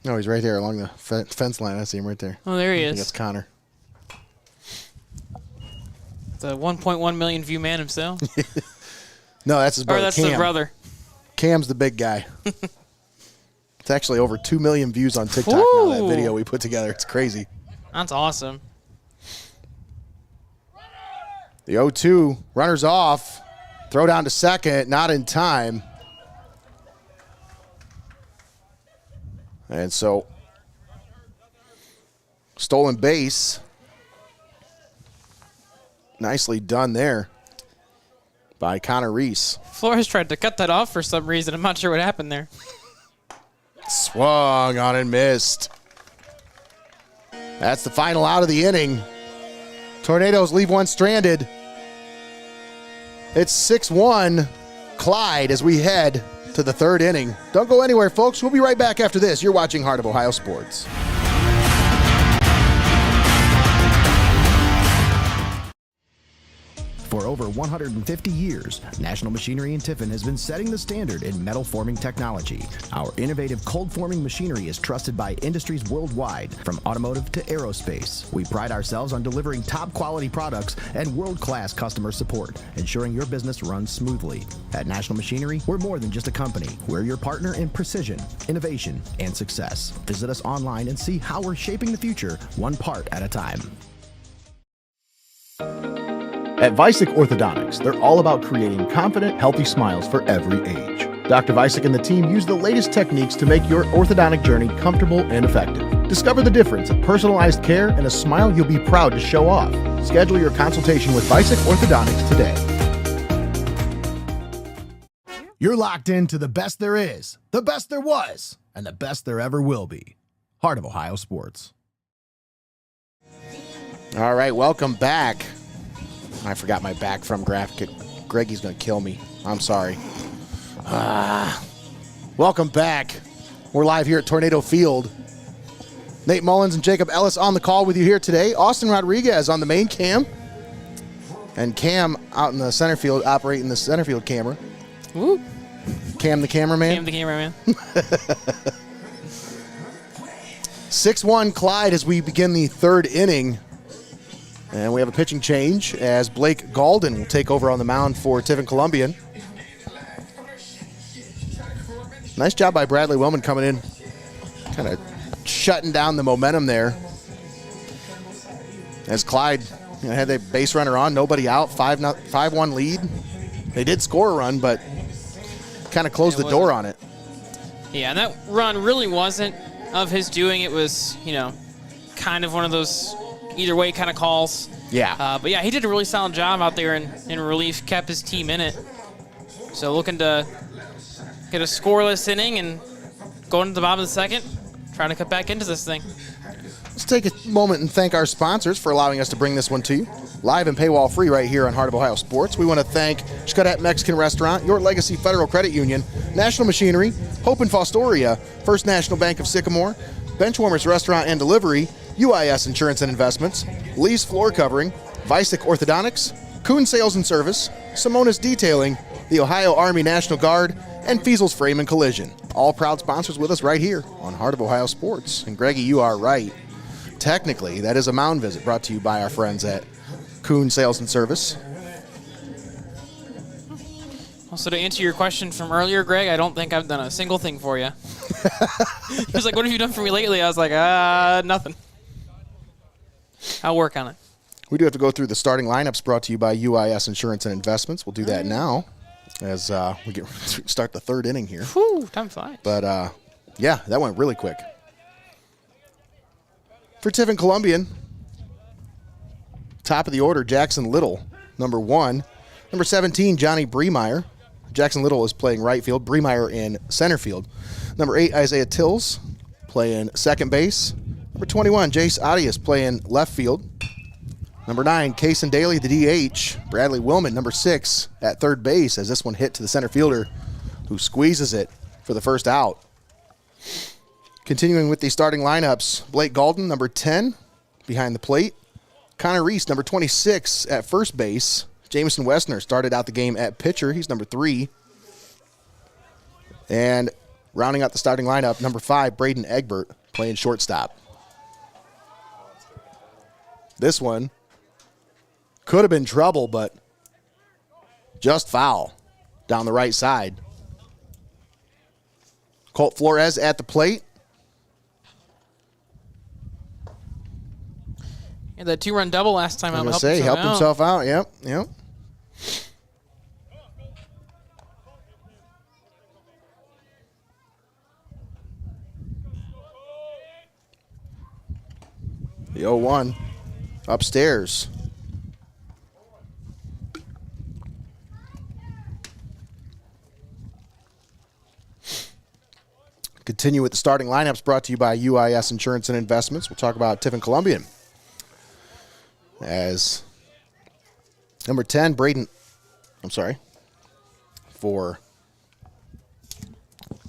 No, he's right there along the fence line. I see him right there. Oh, there he I think is. that's Connor. The 1.1 million view man himself. No, that's his brother. Or that's Cam. the brother. Cam's the big guy. It's actually over 2 million views on TikTok now, that video we put together. It's crazy. That's awesome. The 0-2, runners off. Throw down to second, not in time. And so, stolen base. Nicely done there by Connor Reese. Flores tried to cut that off for some reason. I'm not sure what happened there. Swung on and missed. That's the final out of the inning. Tornadoes leave one stranded. It's 6-1 Clyde as we head to the 3rd inning. Don't go anywhere, folks. We'll be right back after this. You're watching Heart of Ohio Sports. For over 150 years, National Machinery in Tiffin has been setting the standard in metal forming technology. Our innovative cold forming machinery is trusted by industries worldwide, from automotive to aerospace. We pride ourselves on delivering top quality products and world-class customer support, ensuring your business runs smoothly. At National Machinery, we're more than just a company. We're your partner in precision, innovation, and success. Visit us online and see how we're shaping the future, one part at a time. At Vicek Orthodontics, they're all about creating confident, healthy smiles for every age. Dr. Vicek and the team use the latest techniques to make your orthodontic journey comfortable and effective. Discover the difference of personalized care and a smile you'll be proud to show off. Schedule your consultation with Vicek Orthodontics today. You're locked into the best there is, the best there was, and the best there ever will be. Heart of Ohio Sports. All right, welcome back. I forgot my back from graphic. Greggy's going to kill me. I'm sorry. Welcome back. We're live here at Tornado Field. Nate Mullins and Jacob Ellis on the call with you here today. Austin Rodriguez on the main cam. And Cam out in the center field, operating the center field camera. Woo. Cam the cameraman. Cam the cameraman. 6-1 Clyde as we begin the third inning. And we have a pitching change as Blake Galden will take over on the mound for Tiffin Columbian. Nice job by Bradley Willman coming in, kind of shutting down the momentum there. As Clyde had the base runner on, nobody out, 5-1 lead. They did score a run, but kind of closed the door on it. Yeah, and that run really wasn't of his doing. It was, kind of one of those either way kind of calls. Yeah. But yeah, he did a really solid job out there in relief, kept his team in it. So looking to get a scoreless inning and go into the bottom of the second, trying to cut back into this thing. Let's take a moment and thank our sponsors for allowing us to bring this one to you. Live and paywall free right here on Heart of Ohio Sports. We want to thank Xcaret Mexican Restaurant, Your Legacy Federal Credit Union, National Machinery, Hope and Fostoria, First National Bank of Sycamore, Benchwarmers Restaurant and Delivery, UIS Insurance and Investments, Lee's Floor Covering, Vicek Orthodontics, Kuhn Sales and Service, Simonis Detailing, the Ohio Army National Guard, and Feasel's Frame and Collision. All proud sponsors with us right here on Heart of Ohio Sports. And Greggy, you are right. Technically, that is a mound visit brought to you by our friends at Kuhn Sales and Service. Also, to answer your question from earlier, Greg, I don't think I've done a single thing for you. He was like, what have you done for me lately? I was like, nothing. I'll work on it. We do have to go through the starting lineups brought to you by UIS Insurance and Investments. We'll do that now as we start the third inning here. Whew, time flies. But, yeah, that went really quick. For Tiffin Columbian, top of the order, Jackson Little, number 1. Number 17, Johnny Bremeyer. Jackson Little is playing right field, Bremeyer in center field. Number 8, Isaiah Tills, playing second base. Number 21, Jace Arias, playing left field. Number 9, Kason Daly, the DH. Bradley Willman, number 6, at third base as this one hit to the center fielder who squeezes it for the first out. Continuing with the starting lineups, Blake Galden, number 10, behind the plate. Connor Reese, number 26, at first base. Jamison Westner started out the game at pitcher. He's number 3. And rounding out the starting lineup, number 5, Braden Egbert, playing shortstop. This one could have been trouble, but just foul down the right side. Colt Flores at the plate. Yeah, that 2-run double last time I'm out going to helped himself out. Yep. The 0-1 upstairs. Continue with the starting lineups brought to you by UIS Insurance and Investments. We'll talk about Tiffin Columbian. As number 10, for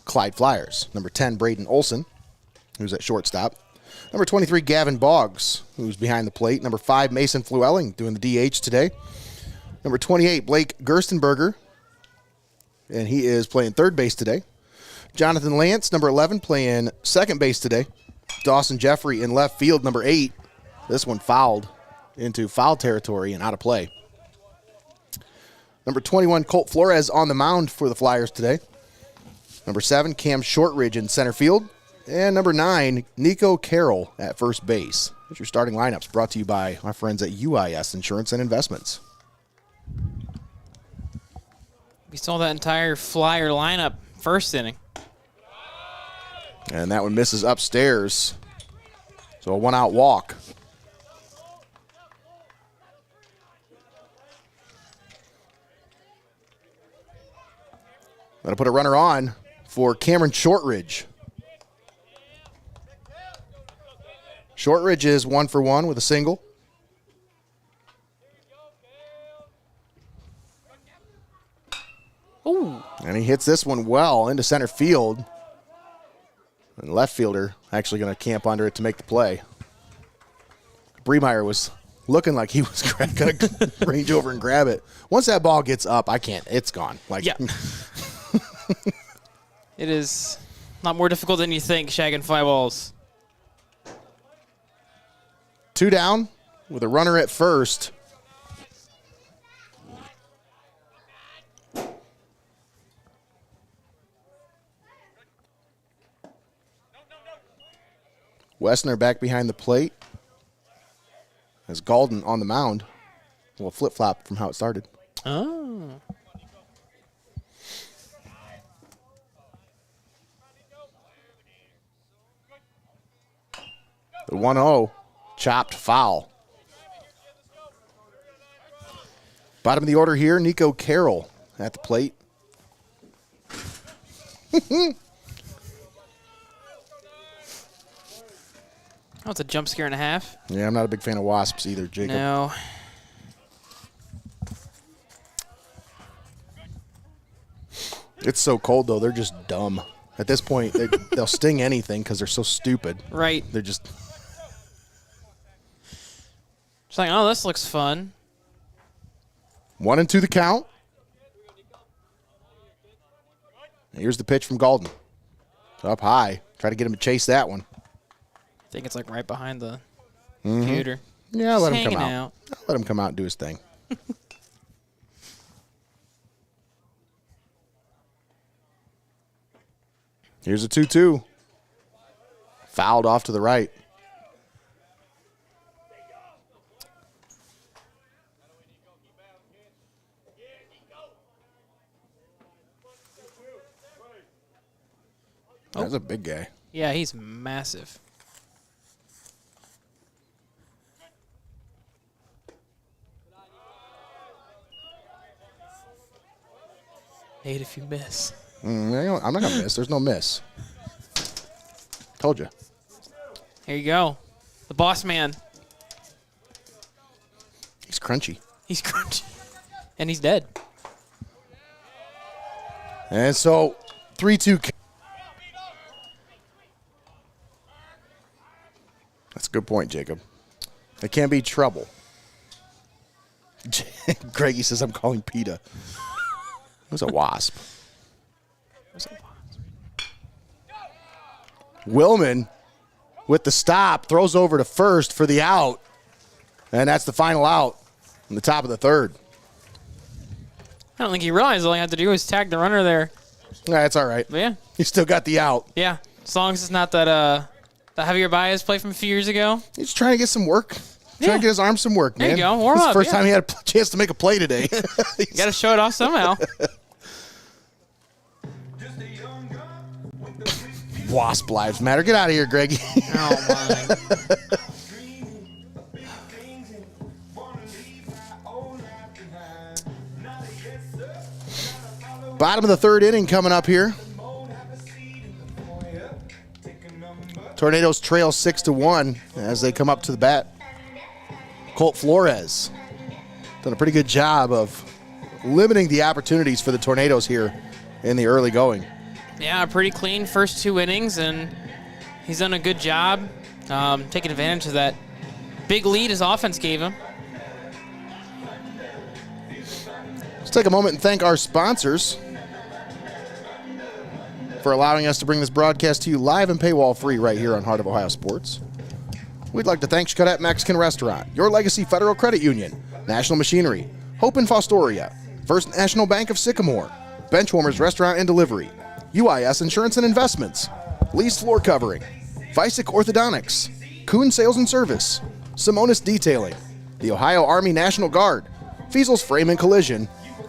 Clyde Fliers. Number 10, Braden Olson, who's at shortstop. Number 23, Gavin Boggs, who's behind the plate. Number 5, Mason Fluelling, doing the DH today. Number 28, Blake Gerstenberger, and he is playing third base today. Jonathan Lance, number 11, playing second base today. Dawson Jeffrey in left field, number 8. This one fouled into foul territory and out of play. Number 21, Colt Flores on the mound for the Flyers today. Number 7, Cam Shortridge in center field. And number 9, Nico Carroll at first base. Here's your starting lineups brought to you by my friends at UIS Insurance and Investments. We saw that entire Flyer lineup first inning. And that one misses upstairs. So a one-out walk. Going to put a runner on for Cameron Shortridge. Shortridge is 1 for 1 with a single. Ooh. And he hits this one well into center field. And left fielder actually going to camp under it to make the play. Bremeyer was looking like he was going to range over and grab it. Once that ball gets up, I can't. It's gone. Like, Yeah. It is not more difficult than you think, shagging fly balls. 2 down with a runner at first. Wessner back behind the plate. As Galden on the mound. Well, flip-flop from how it started. Oh. The 1-0, chopped foul. Bottom of the order here, Nico Carroll at the plate. Oh, it's a jump scare and a half. Yeah, I'm not a big fan of wasps either, Jacob. No. It's so cold, though. They're just dumb. At this point, they'll sting anything because they're so stupid. Right. They're just... Just like, oh, this looks fun. 1-2 the count. And here's the pitch from Galden. Up high. Try to get him to chase that one. I think it's like right behind the computer. Yeah, let Just him come hanging out. Let him come out and do his thing. Here's a 2-2. Fouled off to the right. That's a big guy. Yeah, he's massive. Hate if you miss. I'm not going to miss. There's no miss. Told you. Here you go. The boss man. He's crunchy. He's crunchy. And he's dead. And so 3-2. That's a good point, Jacob. It can be trouble. Greggy says I'm calling PETA. It was a wasp. Willman with the stop throws over to first for the out. And that's the final out in the top of the third. I don't think he realized all he had to do was tag the runner there. That's all right. But yeah. He still got the out. Yeah. As long as it's not that the Javier Baez play from a few years ago. He's trying to get some work. Trying to get his arm some work, man. There you go. Warm This is up, the first yeah. time he had a chance to make a play today. You got to show it off somehow. Wasp lives matter. Get out of here, Greggy. Oh, my. Bottom of the third inning coming up here. Tornadoes trail 6-1 as they come up to the bat. Colt Flores done a pretty good job of limiting the opportunities for the Tornadoes here in the early going. Yeah, a pretty clean first 2 innings, and he's done a good job taking advantage of that big lead his offense gave him. Let's take a moment and thank our sponsors for allowing us to bring this broadcast to you live and paywall free right here on Heart of Ohio Sports. We'd like to thank Xcaret Mexican Restaurant, Your Legacy Federal Credit Union, National Machinery, Hope in Fostoria, First National Bank of Sycamore, Benchwarmers Restaurant and Delivery, UIS Insurance and Investments, Lee's Floor Covering, Vicek Orthodontics, Kuhn Sales and Service, Simonis Detailing, the Ohio Army National Guard, Feasel's Frame and Collision.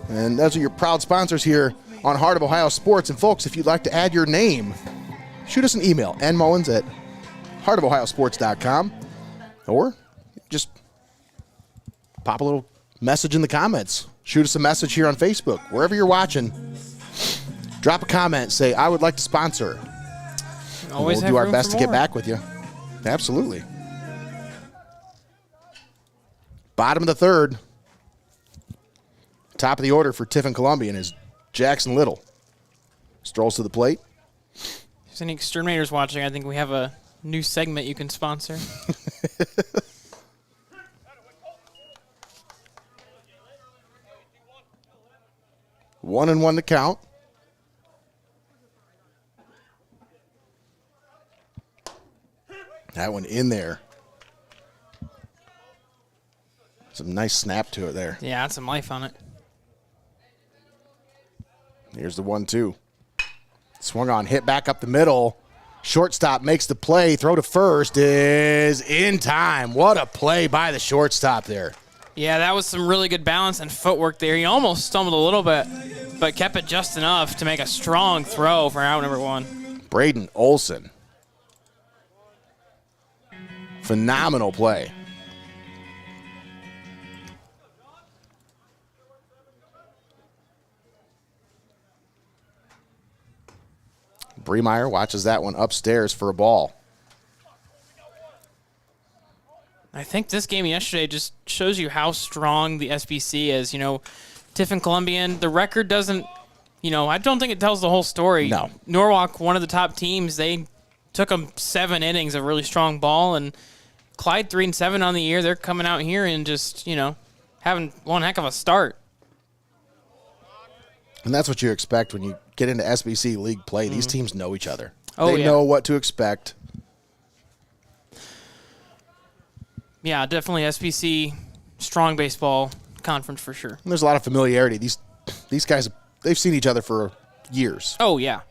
And those are your proud sponsors here on Heart of Ohio Sports. And folks, if you'd like to add your name, shoot us an email, nmullins@heartofohiosports.com, or just pop a little message in the comments. Shoot us a message here on Facebook. Wherever you're watching, drop a comment, say, I would like to sponsor. Always We'll do our best to get back with you. Absolutely. Bottom of the third. Top of the order for Tiffin Columbian is Jackson Little. Strolls to the plate. If there's any exterminators watching, I think we have a new segment you can sponsor. 1-1 to count. That one in there. Some nice snap to it there. Yeah, that's some life on it. Here's the 1-2. Swung on, hit back up the middle. Shortstop makes the play. Throw to first is in time. What a play by the shortstop there. Yeah, that was some really good balance and footwork there. He almost stumbled a little bit, but kept it just enough to make a strong throw for out number one. Braden Olson. Phenomenal play. Bremeyer watches that one upstairs for a ball. I think this game yesterday just shows you how strong the SBC is. You know, Tiffin Columbian, the record doesn't, I don't think it tells the whole story. No. Norwalk, one of the top teams, they took them 7 innings of really strong ball, and Clyde 3-7 on the year. They're coming out here and just, having one heck of a start. And that's what you expect when you get into SBC league play. These teams know each other. Oh, they yeah. know what to expect. Yeah, definitely SBC strong baseball conference for sure. And there's a lot of familiarity. These guys, they've seen each other for years. Oh, yeah.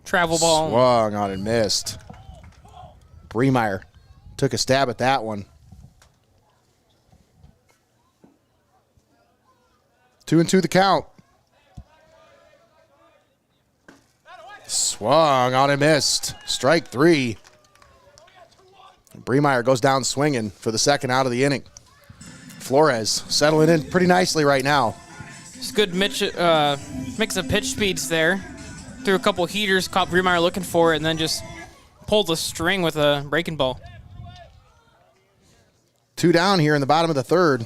Travel ball. Swung on and missed. Bremeyer took a stab at that one. 2-2 the count. Swung on and missed. Strike 3. Bremeyer goes down swinging for the second out of the inning. Flores settling in pretty nicely right now. It's good mix of pitch speeds there. Threw a couple heaters, caught Bremeyer looking for it, and then just pulled the string with a breaking ball. 2 down here in the bottom of the third.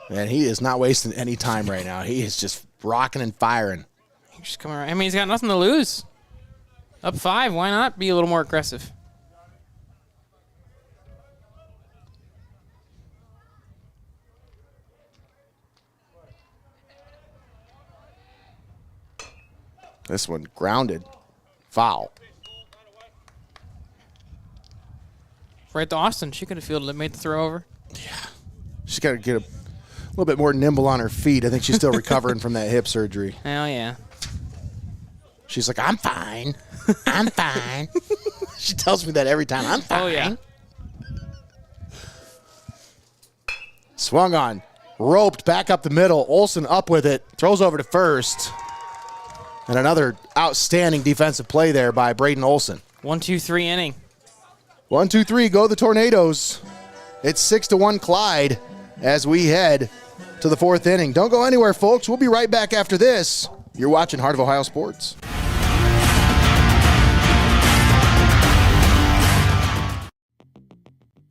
And he is not wasting any time right now. He is just rocking and firing. He's just coming around. I mean, he's got nothing to lose. Up 5, why not be a little more aggressive? This one grounded. Foul. Right to Austin. She could have fielded it, made the throw over. She's got to get a little bit more nimble on her feet. I think she's still recovering from that hip surgery. Hell yeah. She's like, I'm fine. I'm fine. She tells me that every time. I'm fine. Oh, yeah. Swung on. Roped back up the middle. Olson up with it. Throws over to first. And another outstanding defensive play there by Braden Olson. 1-2-3 inning. 1-2-3, go the Tornadoes. It's 6-1 Clyde as we head to the 4th inning. Don't go anywhere, folks. We'll be right back after this. You're watching Heart of Ohio Sports.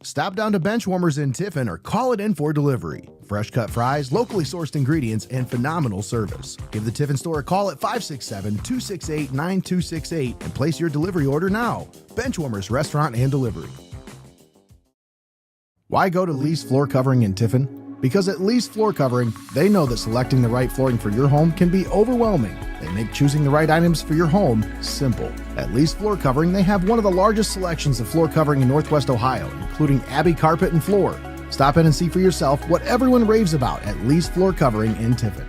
Stop down to Benchwarmers in Tiffin or call it in for delivery. Fresh cut fries, locally sourced ingredients, and phenomenal service. Give the Tiffin store a call at 567-268-9268 and place your delivery order now. Benchwarmers Restaurant and Delivery. Why go to Lee's Floor Covering in Tiffin? Because at Lee's Floor Covering, they know that selecting the right flooring for your home can be overwhelming. They make choosing the right items for your home simple. At Lee's Floor Covering, they have one of the largest selections of floor covering in Northwest Ohio, including Abbey Carpet and Floor. Stop in and see for yourself what everyone raves about at Lee's Floor Covering in Tiffin.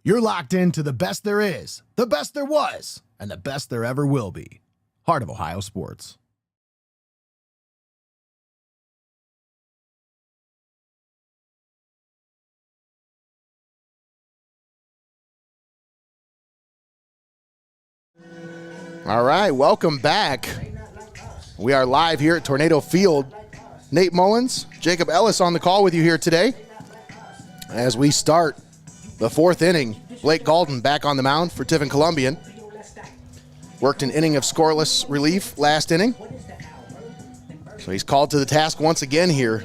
You're locked into the best there is, the best there was, and the best there ever will be. Heart of Ohio Sports. All right, welcome back. We are live here at Tornado Field. Nate Mullins, Jacob Ellis on the call with you here today. As we start the fourth inning, Blake Galden back on the mound for Tiffin Columbian. Worked an inning of scoreless relief last inning. So he's called to the task once again here,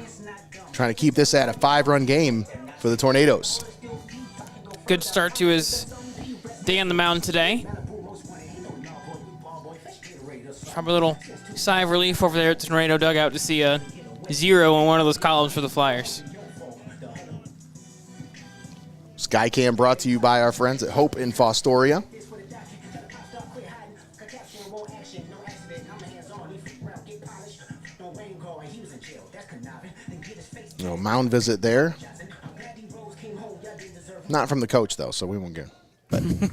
trying to keep this at a 5-run game for the Tornadoes. Good start to his day on the mound today. Probably a little sigh of relief over there at the Tornado dugout to see a 0 on one of those columns for the Flyers. Skycam brought to you by our friends at Hope in Fostoria. No mound visit there. Not from the coach, though, so we won't get. But a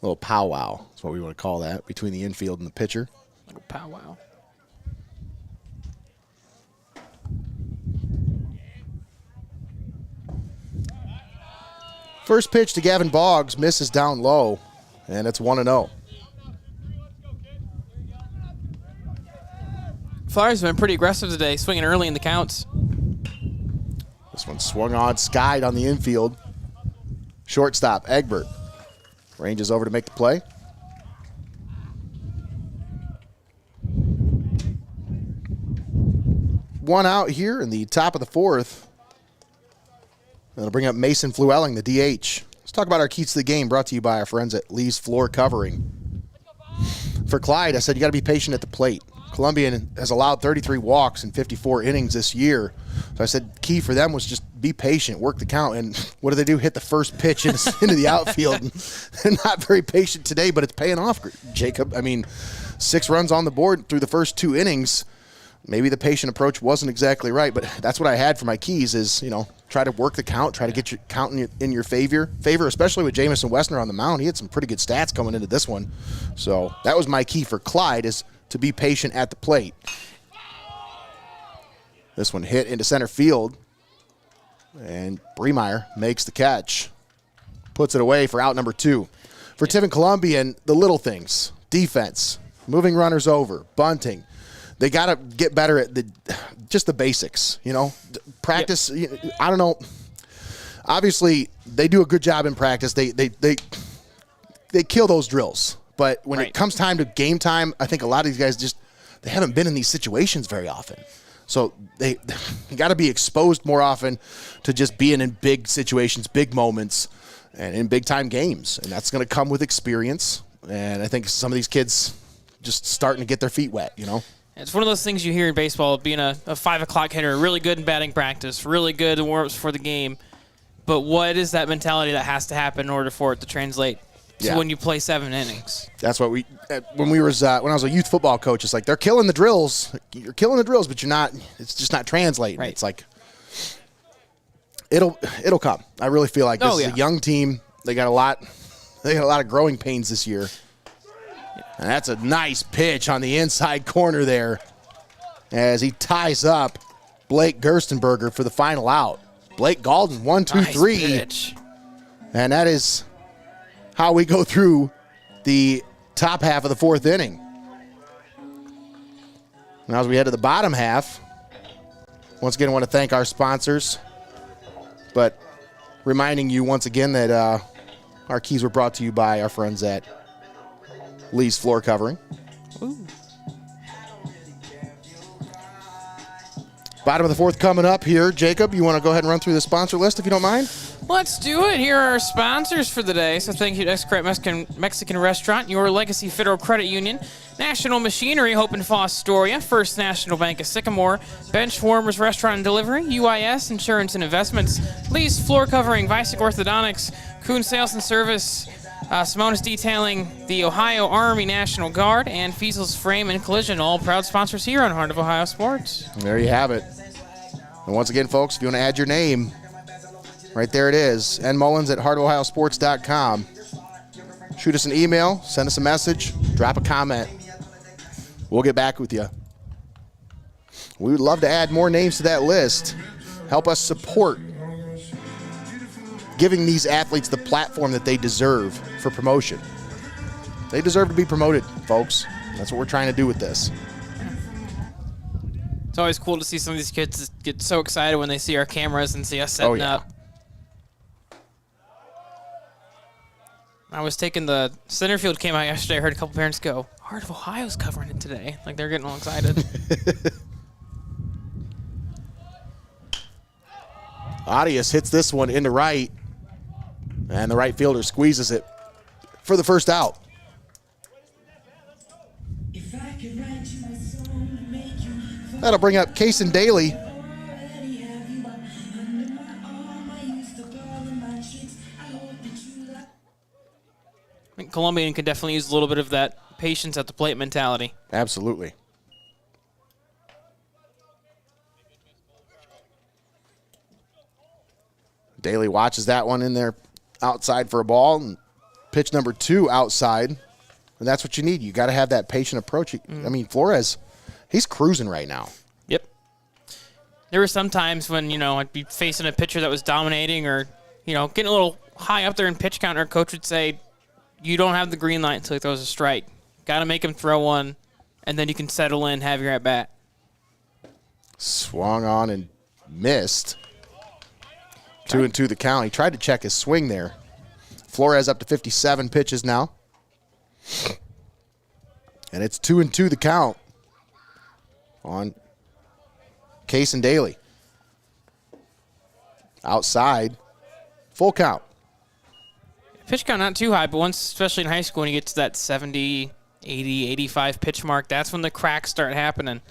little powwow is what we want to call that between the infield and the pitcher. Little powwow. First pitch to Gavin Boggs, misses down low, and it's 1-0. Flyers have been pretty aggressive today, swinging early in the counts. This one swung on, skied on the infield. Shortstop, Egbert, ranges over to make the play. One out here in the top of the fourth. That'll bring up Mason Flewelling, the DH. Let's talk about our keys to the game, brought to you by our friends at Lee's Floor Covering. For Clyde, I said you got to be patient at the plate. Columbian has allowed 33 walks in 54 innings this year. So I said key for them was just be patient, work the count. And what do? Hit the first pitch into the outfield. They're not very patient today, but it's paying off, Jacob. I mean, 6 runs on the board through the first 2 innings. Maybe the patient approach wasn't exactly right, but that's what I had for my keys is, try to work the count, try to get your count in your favor, especially with Jamison Wessner on the mound. He had some pretty good stats coming into this one. So that was my key for Clyde, is to be patient at the plate. This one hit into center field, and Bremeyer makes the catch. Puts it away for out number 2. For Tiffin Columbian, the little things, defense, moving runners over, bunting. They got to get better at just the basics, Practice, yep. I don't know. Obviously, they do a good job in practice. They kill those drills. But when it comes time to game time, I think a lot of these guys they haven't been in these situations very often. So they got to be exposed more often to just being in big situations, big moments, and in big-time games. And that's going to come with experience. And I think some of these kids just starting to get their feet wet, It's one of those things you hear in baseball, being a 5 o'clock hitter, really good in batting practice, really good in warm-ups for the game. But what is that mentality that has to happen in order for it to translate to when you play 7 innings? That's what when I was a youth football coach, it's like they're killing the drills. You're killing the drills, but you're not. It's just not translating. Right. It's like it'll come. I really feel like this is a young team. They got a lot of growing pains this year. And that's a nice pitch on the inside corner there as he ties up Blake Gerstenberger for the final out. Blake Galden, 1, 2, 3. Pitch. And that is how we go through the top half of the 4th inning. Now as we head to the bottom half, once again I want to thank our sponsors, but reminding you once again that our keys were brought to you by our friends at Lee's Floor Covering. Ooh. Bottom of the 4th coming up here. Jacob, you want to go ahead and run through the sponsor list if you don't mind? Let's do it. Here are our sponsors for the day. So thank you to Xcaret Mexican Restaurant, Your Legacy Federal Credit Union, National Machinery, Hope in Fostoria, First National Bank of Sycamore, Benchwarmers Restaurant and Delivery, UIS Insurance and Investments, Lee's Floor Covering, Vicek Orthodontics, Kuhn Sales and Service, Simonis Detailing, the Ohio Army National Guard, and Feasel's Frame and Collision, all proud sponsors here on Heart of Ohio Sports. There you have it. And once again, folks, if you want to add your name, right there it is, nmullins at heartofohiosports.com. Shoot us an email, send us a message, drop a comment. We'll get back with you. We would love to add more names to that list. Help us support giving these athletes the platform that they deserve for promotion. They deserve to be promoted, folks. That's what we're trying to do with this. It's always cool to see some of these kids get so excited when they see our cameras and see us setting up. I was taking the center field came out yesterday. I heard a couple parents go, Heart of Ohio's covering it today. Like they're getting all excited. Arias hits this one into right, and the right fielder squeezes it for the first out. That'll bring up Cason Daly. I think Columbian could definitely use a little bit of that patience at the plate mentality. Absolutely. Daly watches that one in there outside for a ball. And pitch number 2 outside. And that's what you need. You got to have that patient approach. I mean, Flores, he's cruising right now. Yep. There were some times when, I'd be facing a pitcher that was dominating or, getting a little high up there in pitch count. Our coach would say, you don't have the green light until he throws a strike. Got to make him throw one, and then you can settle in, have your at-bat. Swung on and missed. 2-2 the count. He tried to check his swing there. Flores up to 57 pitches now. And it's 2-2 the count on Cason Daly. Outside, full count. Pitch count not too high, but once, especially in high school, when you get to that 70, 80, 85 pitch mark, that's when the cracks start happening.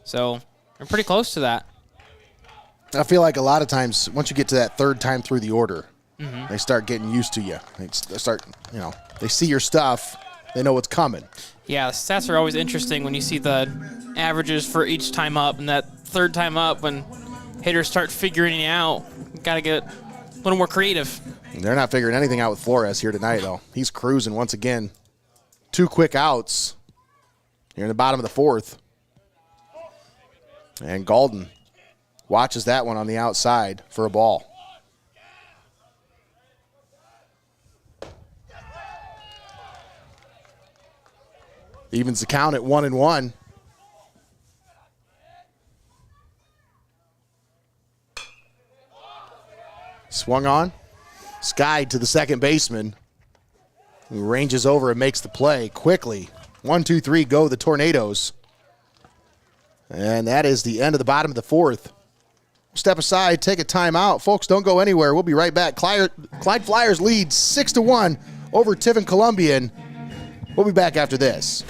So we're pretty close to that. I feel like a lot of times, once you get to that third time through the order, they start getting used to you. They start, they see your stuff. They know what's coming. Yeah, the stats are always interesting when you see the averages for each time up, and that third time up when hitters start figuring it out, got to get a little more creative. They're not figuring anything out with Flores here tonight, though. He's cruising once again. 2 quick outs here in the bottom of the 4th. And Galden watches that one on the outside for a ball. Evens the count at 1-1. Swung on. Skied to the second baseman, who ranges over and makes the play quickly. 1-2-3, go the Tornadoes. And that is the end of the bottom of the 4th. Step aside, take a timeout. Folks, don't go anywhere. We'll be right back. Clyde Fliers leads 6-1 over Tiffin Columbian. We'll be back after this.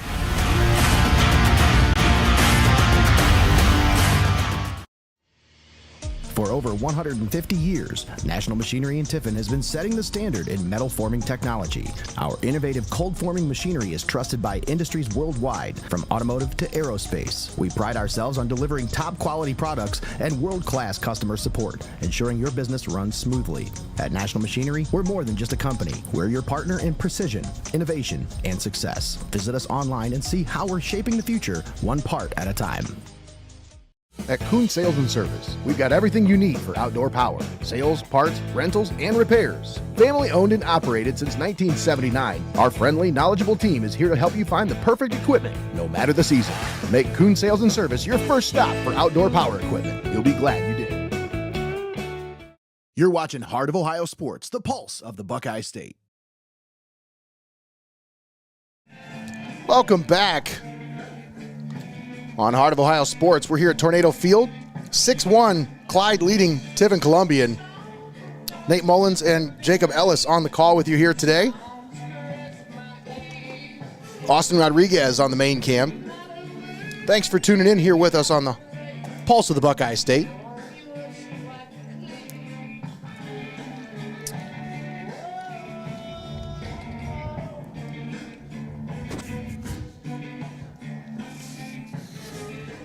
For over 150 years, National Machinery in Tiffin has been setting the standard in metal forming technology. Our innovative cold forming machinery is trusted by industries worldwide, from automotive to aerospace. We pride ourselves on delivering top quality products and world-class customer support, ensuring your business runs smoothly. At National Machinery, we're more than just a company. We're your partner in precision, innovation, and success. Visit us online and see how we're shaping the future, one part at a time. At Kuhn Sales and Service, we've got everything you need for outdoor power. Sales, parts, rentals, and repairs. Family owned and operated since 1979, our friendly, knowledgeable team is here to help you find the perfect equipment, no matter the season. Make Kuhn Sales and Service your first stop for outdoor power equipment. You'll be glad you did. You're watching Heart of Ohio Sports, the pulse of the Buckeye State. Welcome back. On Heart of Ohio Sports, we're here at Tornado Field. 6-1, Clyde leading Tiffin Columbian. Nate Mullins and Jacob Ellis on the call with you here today. Austin Rodriguez on the main cam. Thanks for tuning in here with us on the Pulse of the Buckeye State.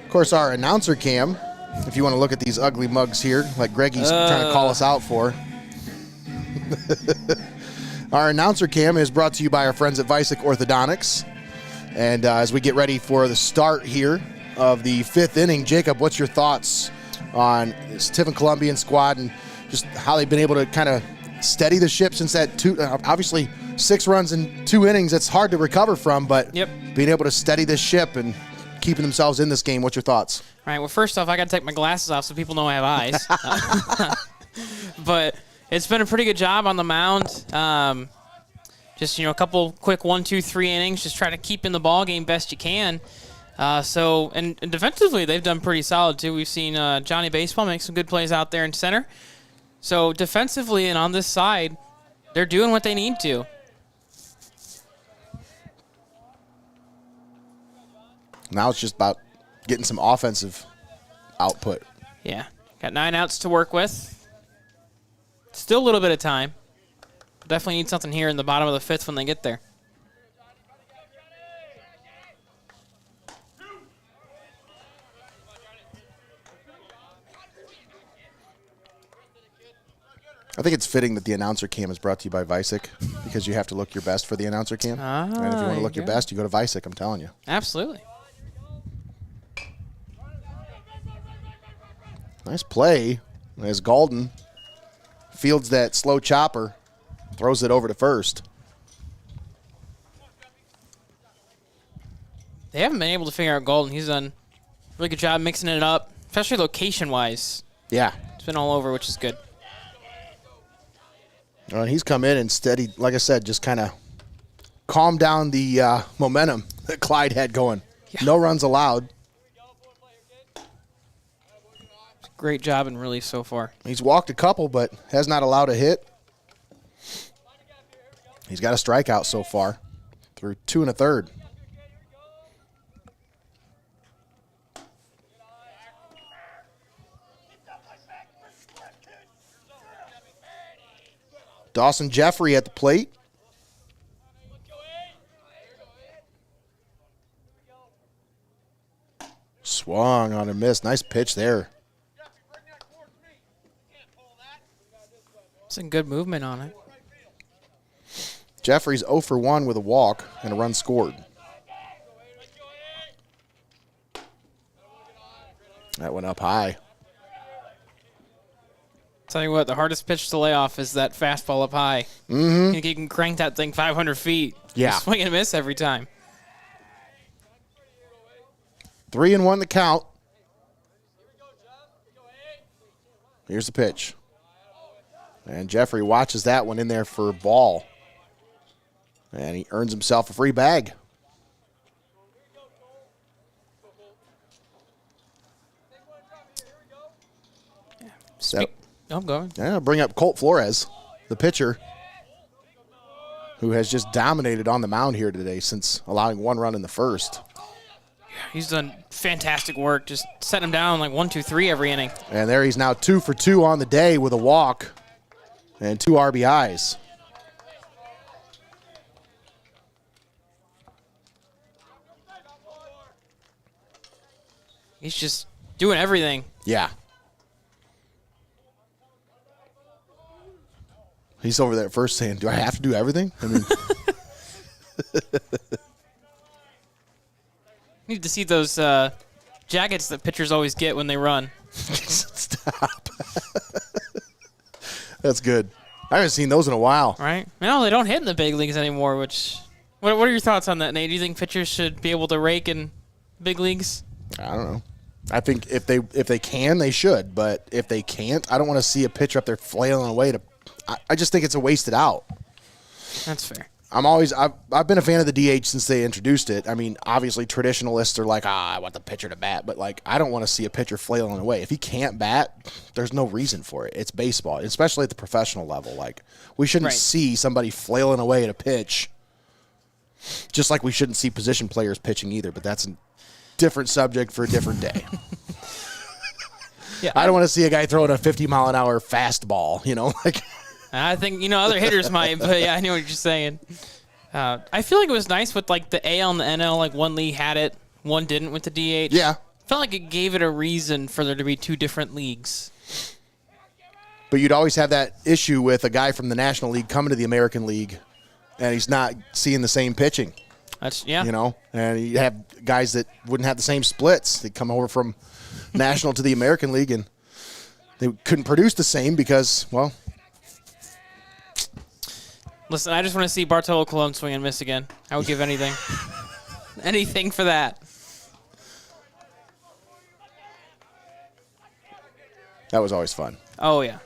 Of course, our announcer cam, if you want to look at these ugly mugs here, like Greggy's trying to call us out for. Our announcer cam is brought to you by our friends at Vicek Orthodontics. And as we get ready for the start here of the 5th inning, Jacob, what's your thoughts on this Tiffin Columbian squad and just how they've been able to kind of steady the ship since that obviously 6 runs in 2 innings, that's hard to recover from, but being able to steady this ship and keeping themselves in this game, what's your thoughts? All right, well, first off, I got to take my glasses off so people know I have eyes. But it's been a pretty good job on the mound. Just, a couple quick 1, 2, 3 innings, just try to keep in the ball game best you can. And defensively, they've done pretty solid, too. We've seen Johnny Baseball make some good plays out there in center. So defensively and on this side, they're doing what they need to. Now it's just about getting some offensive output. Yeah, got 9 outs to work with. Still a little bit of time. Definitely need something here in the bottom of the 5th when they get there. I think it's fitting that the announcer cam is brought to you by Vicek because you have to look your best for the announcer cam. And if you want to look your best, you go to Vicek, I'm telling you. Absolutely. Nice play as Galden fields that slow chopper, throws it over to first. They haven't been able to figure out Galden. He's done a really good job mixing it up, especially location-wise. Yeah. It's been all over, which is good. And he's come in and steadied, like I said, just kind of calmed down the momentum that Clyde had going. Yeah. No runs allowed. Great job in relief so far. He's walked a couple, but has not allowed a hit. He's got a strikeout so far through 2 1/3. Dawson Jeffrey at the plate. Swung on a miss. Nice pitch there. Some good movement on it. Jeffrey's 0 for 1 with a walk and a run scored. That went up high. Tell you what, the hardest pitch to lay off is that fastball up high. Mm-hmm. You can crank that thing 500 feet. Yeah. You swing and miss every time. 3-1 the count. Here's the pitch. And Jeffrey watches that one in there for a ball. And he earns himself a free bag. So, I'm going. yeah, I'll bring up Colt Flores, the pitcher, who has just dominated on the mound here today since allowing 1 run in the first. He's done fantastic work, just setting him down like 1, 2, 3 every inning. And there he's now 2 for 2 on the day with a walk and 2 RBIs. He's just doing everything. Yeah. He's over there at first saying, do I have to do everything? I mean, need to see those jackets that pitchers always get when they run. stop. That's good. I haven't seen those in a while. Right? No, they don't hit in the big leagues anymore, which... What are your thoughts on that, Nate? Do you think pitchers should be able to rake in big leagues? I don't know. I think if they can, they should. But if they can't, I don't want to see a pitcher up there flailing away to... I just think it's a wasted out. That's fair. I've been a fan of the DH since they introduced it. I mean, obviously traditionalists are like, I want the pitcher to bat, but like I don't want to see a pitcher flailing away. If he can't bat, there's no reason for it. It's baseball, especially at the professional level. Like we shouldn't see somebody flailing away at a pitch. Just like we shouldn't see position players pitching either, but that's a different subject for a different day. Yeah, I don't want to see a guy throwing a 50-mile-an-hour fastball, like. I think, other hitters might, but yeah, I know what you're saying. I feel like it was nice with like the AL and the NL, like one league had it, one didn't with the DH. Yeah. Felt like it gave it a reason for there to be 2 different leagues. But you'd always have that issue with a guy from the National League coming to the American League, and he's not seeing the same pitching. That's, yeah. And you have guys that wouldn't have the same splits. They come over from National to the American League, and they couldn't produce the same because, well, Listen, I just want to see Bartolo Colon swing and miss again. I would give anything. Anything for that. That was always fun. Oh, yeah.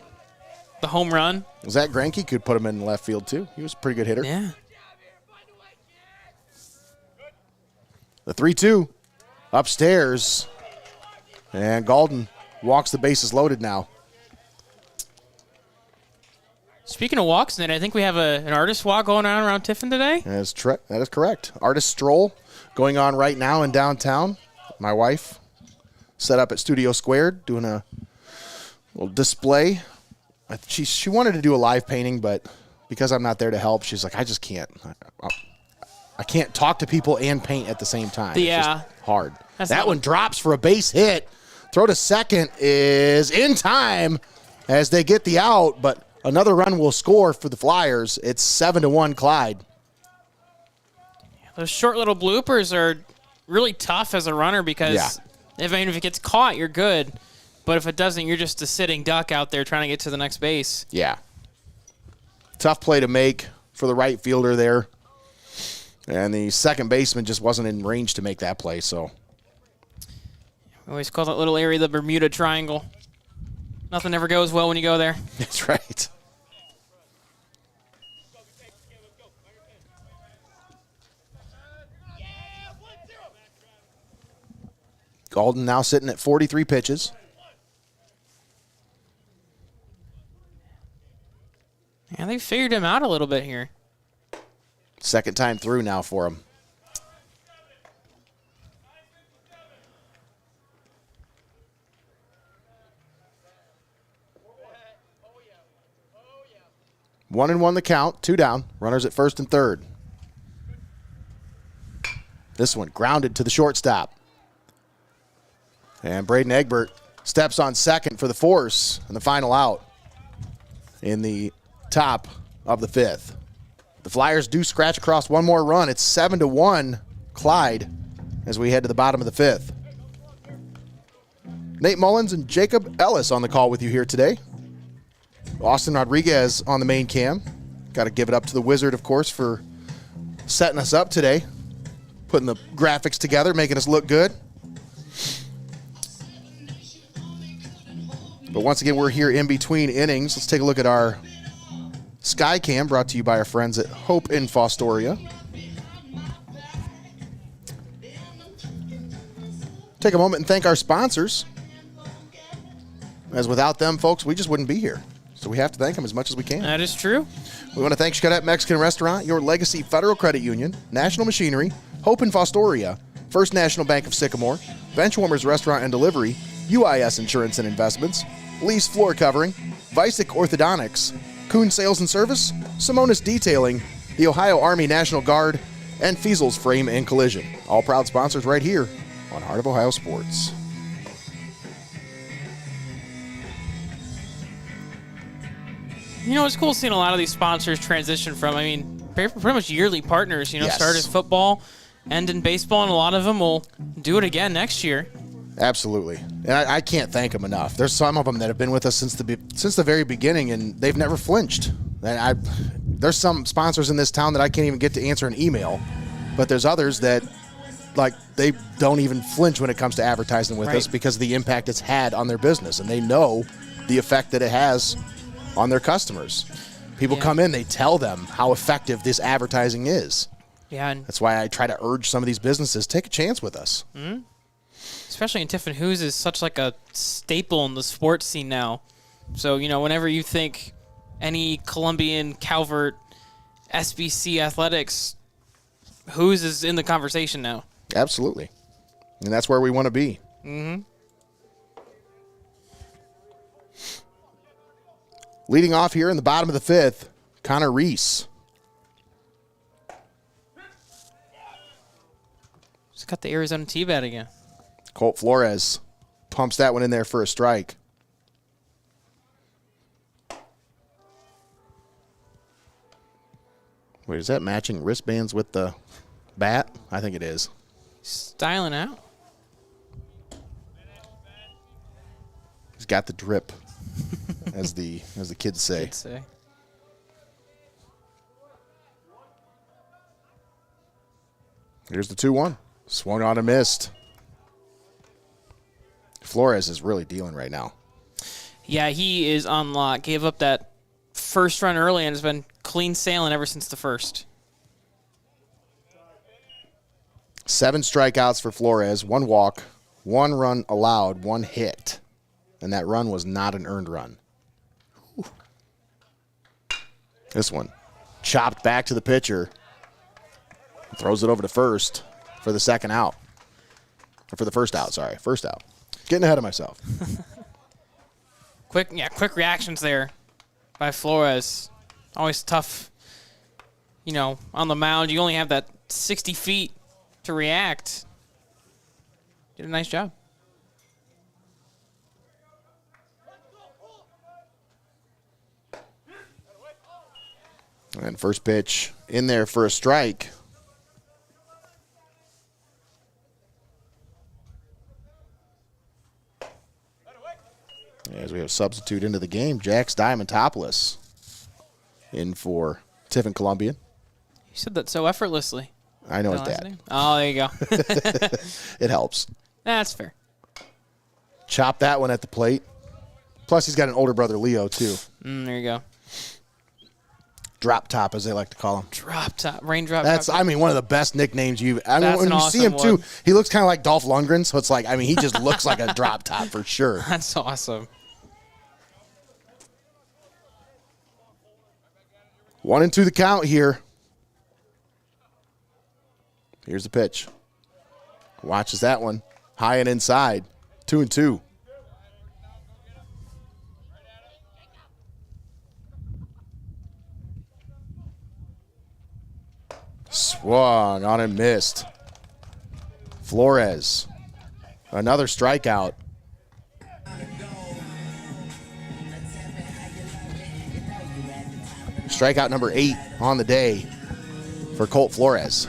The home run. Zach Greinke could put him in left field, too. He was a pretty good hitter. Yeah. The 3-2 upstairs. And Galden walks the bases loaded now. Speaking of walks, Nate, I think we have an artist walk going on around Tiffin today. That is correct. Artist stroll going on right now in downtown. My wife set up at Studio Squared doing a little display. She wanted to do a live painting, but because I'm not there to help, she's like, I just can't. I can't talk to people and paint at the same time. Yeah. It's just hard. That one drops for a base hit. Throw to second is in time as they get the out, but another run will score for the Flyers. It's 7-1 Clyde. Those short little bloopers are really tough as a runner because if it gets caught, you're good. But if it doesn't, you're just a sitting duck out there trying to get to the next base. Yeah. Tough play to make for the right fielder there. And the second baseman just wasn't in range to make that play, so. We always call that little area the Bermuda Triangle. Nothing ever goes well when you go there. That's right. Galden now sitting at 43 pitches. Yeah, they figured him out a little bit here. Second time through now for him. One and one the count, 2 down. Runners at first and third. This one grounded to the shortstop. And Braden Egbert steps on second for the force and the final out in the top of the fifth. The Flyers do scratch across one more run. It's 7-1 Clyde as we head to the bottom of the fifth. Nate Mullins and Jacob Ellis on the call with you here today. Austin Rodriguez on the main cam. Got to give it up to the Wizard, of course, for setting us up today, putting the graphics together, making us look good. But once again, we're here in between innings. Let's take a look at our Sky Cam, brought to you by our friends at Hope in Fostoria. Take a moment and thank our sponsors, as without them, folks, we just wouldn't be here. So we have to thank them as much as we can. That is true. We want to thank Xcaret Mexican Restaurant, Your Legacy Federal Credit Union, National Machinery, Hope in Fostoria, First National Bank of Sycamore, Benchwarmers Restaurant and Delivery, UIS Insurance and Investments, Lee's Floor Covering, Vicek Orthodontics, Kuhn Sales and Service, Simonis Detailing, the Ohio Army National Guard, and Feasel's Frame and Collision. All proud sponsors right here on Heart of Ohio Sports. You know, it's cool seeing a lot of these sponsors transition from, pretty much yearly partners, Yes. Start as football, end in baseball, and a lot of them will do it again next year. Absolutely. And I can't thank them enough. There's some of them that have been with us since the very beginning, and they've never flinched. And there's some sponsors in this town that I can't even get to answer an email, but there's others that, they don't even flinch when it comes to advertising with us because of the impact it's had on their business, and they know the effect that it has on their customers. People come in, they tell them how effective this advertising is. Yeah. And that's why I try to urge some of these businesses, take a chance with us. Mm-hmm. Especially in Tiffin, who's is such like a staple in the sports scene now. So, whenever you think any Columbian, Calvert, SBC athletics, who's is in the conversation now. Absolutely. And that's where we want to be. Mm-hmm. Leading off here in the bottom of the fifth, Connor Reese. Just got the Arizona T-bat again. Colt Flores pumps that one in there for a strike. Wait, is that matching wristbands with the bat? I think it is. Styling out. He's got the drip, as the kids say. Here's the 2-1. Swung on and missed. Flores is really dealing right now. Yeah, he is on lock. Gave up that first run early and has been clean sailing ever since the first. 7 strikeouts for Flores, 1 walk, 1 run allowed, 1 hit. And that run was not an earned run. Whew. This one chopped back to the pitcher. Throws it over to first for the second out. Or for the first out, sorry. First out. Getting ahead of myself. Quick reactions there by Flores. Always tough, on the mound. You only have that 60 feet to react. Did a nice job. And first pitch in there for a strike. As we have substitute into the game, Jax Diamantopoulos in for Tiffin Columbian. You said that so effortlessly. I know his dad. Oh, there you go. It helps. That's fair. Chop that one at the plate. Plus, he's got an older brother, Leo, too. There you go. Drop top, as they like to call him. Drop top, raindrop. That's, drop top. one of the best nicknames you've. When an you see him, awesome too, he looks kind of like Dolph Lundgren, so it's like, he just looks like a drop top for sure. That's awesome. 1-2 the count here. Here's the pitch. Watches that one. High and inside. 2-2. Swung on and missed. Flores. Another strikeout. Strikeout number 8 on the day for Colt Flores.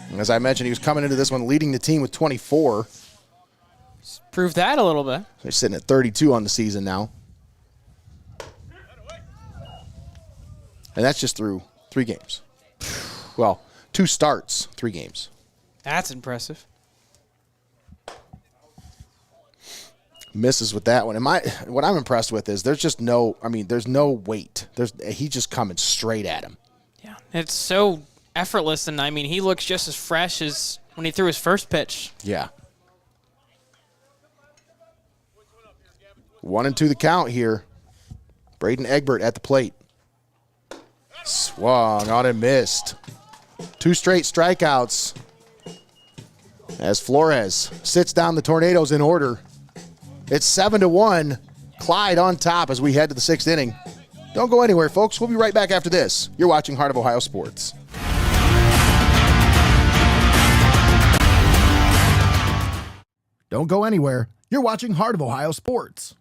And as I mentioned, he was coming into this one leading the team with 24. Prove that a little bit. They're sitting at 32 on the season now. And that's just through 3 games. Well, 2 starts, 3 games. That's impressive. Misses with that one. What I'm impressed with is there's just there's no weight. He's just coming straight at him. Yeah, it's so effortless, and he looks just as fresh as when he threw his first pitch. Yeah. 1-2 the count here. Braden Egbert at the plate. Swung on and missed. 2 straight strikeouts as Flores sits down the Tornadoes in order. It's 7-1. Clyde on top as we head to the 6th inning. Don't go anywhere, folks. We'll be right back after this. You're watching Heart of Ohio Sports. Don't go anywhere. You're watching Heart of Ohio Sports.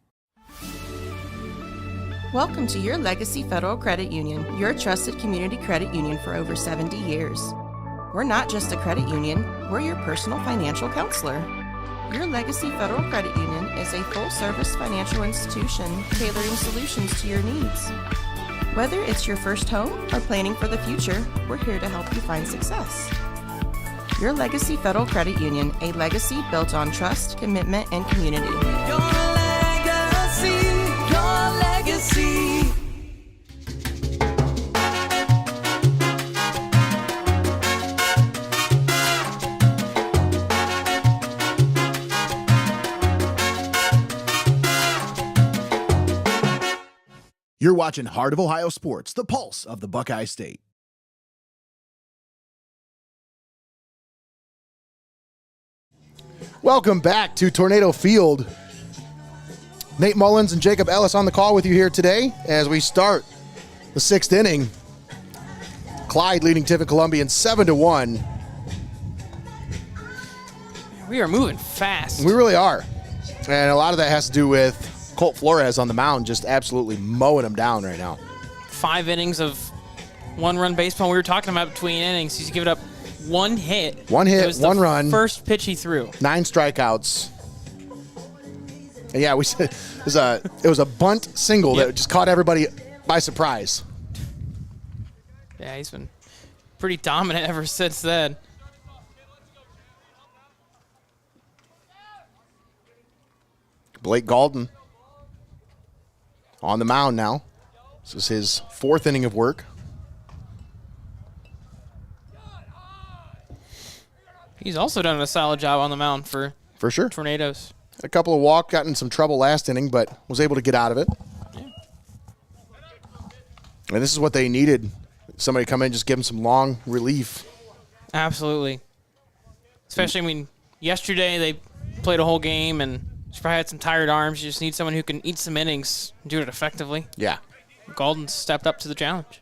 Welcome to Your Legacy Federal Credit Union, your trusted community credit union for over 70 years. We're not just a credit union, we're your personal financial counselor. Your Legacy Federal Credit Union is a full-service financial institution tailoring solutions to your needs. Whether it's your first home or planning for the future, we're here to help you find success. Your Legacy Federal Credit Union, a legacy built on trust, commitment, and community. Your legacy, your legacy. You're watching Heart of Ohio Sports, the pulse of the Buckeye State. Welcome back to Tornado Field. Nate Mullins and Jacob Ellis on the call with you here today as we start the 6th inning. Clyde leading Tiffin Columbian 7-1. We are moving fast. We really are. And a lot of that has to do with Colt Flores on the mound just absolutely mowing him down right now. 5 innings of 1-run baseball. We were talking about between innings. He's given up 1 hit. 1 hit, It was 1 the run. First pitch he threw. 9 strikeouts. And yeah, we said it was a bunt single Yep. that just caught everybody by surprise. Yeah, he's been pretty dominant ever since then. Blake Galden on the mound now. This is his 4th inning of work. He's also done a solid job on the mound for sure. Tornadoes. Had a couple of walks, got in some trouble last inning, but was able to get out of it. Yeah. And this is what they needed. Somebody come in and just give them some long relief. Absolutely. Especially, I mean, yesterday they played a whole game and she probably had some tired arms. You just need someone who can eat some innings and do it effectively. Yeah. Galden stepped up to the challenge.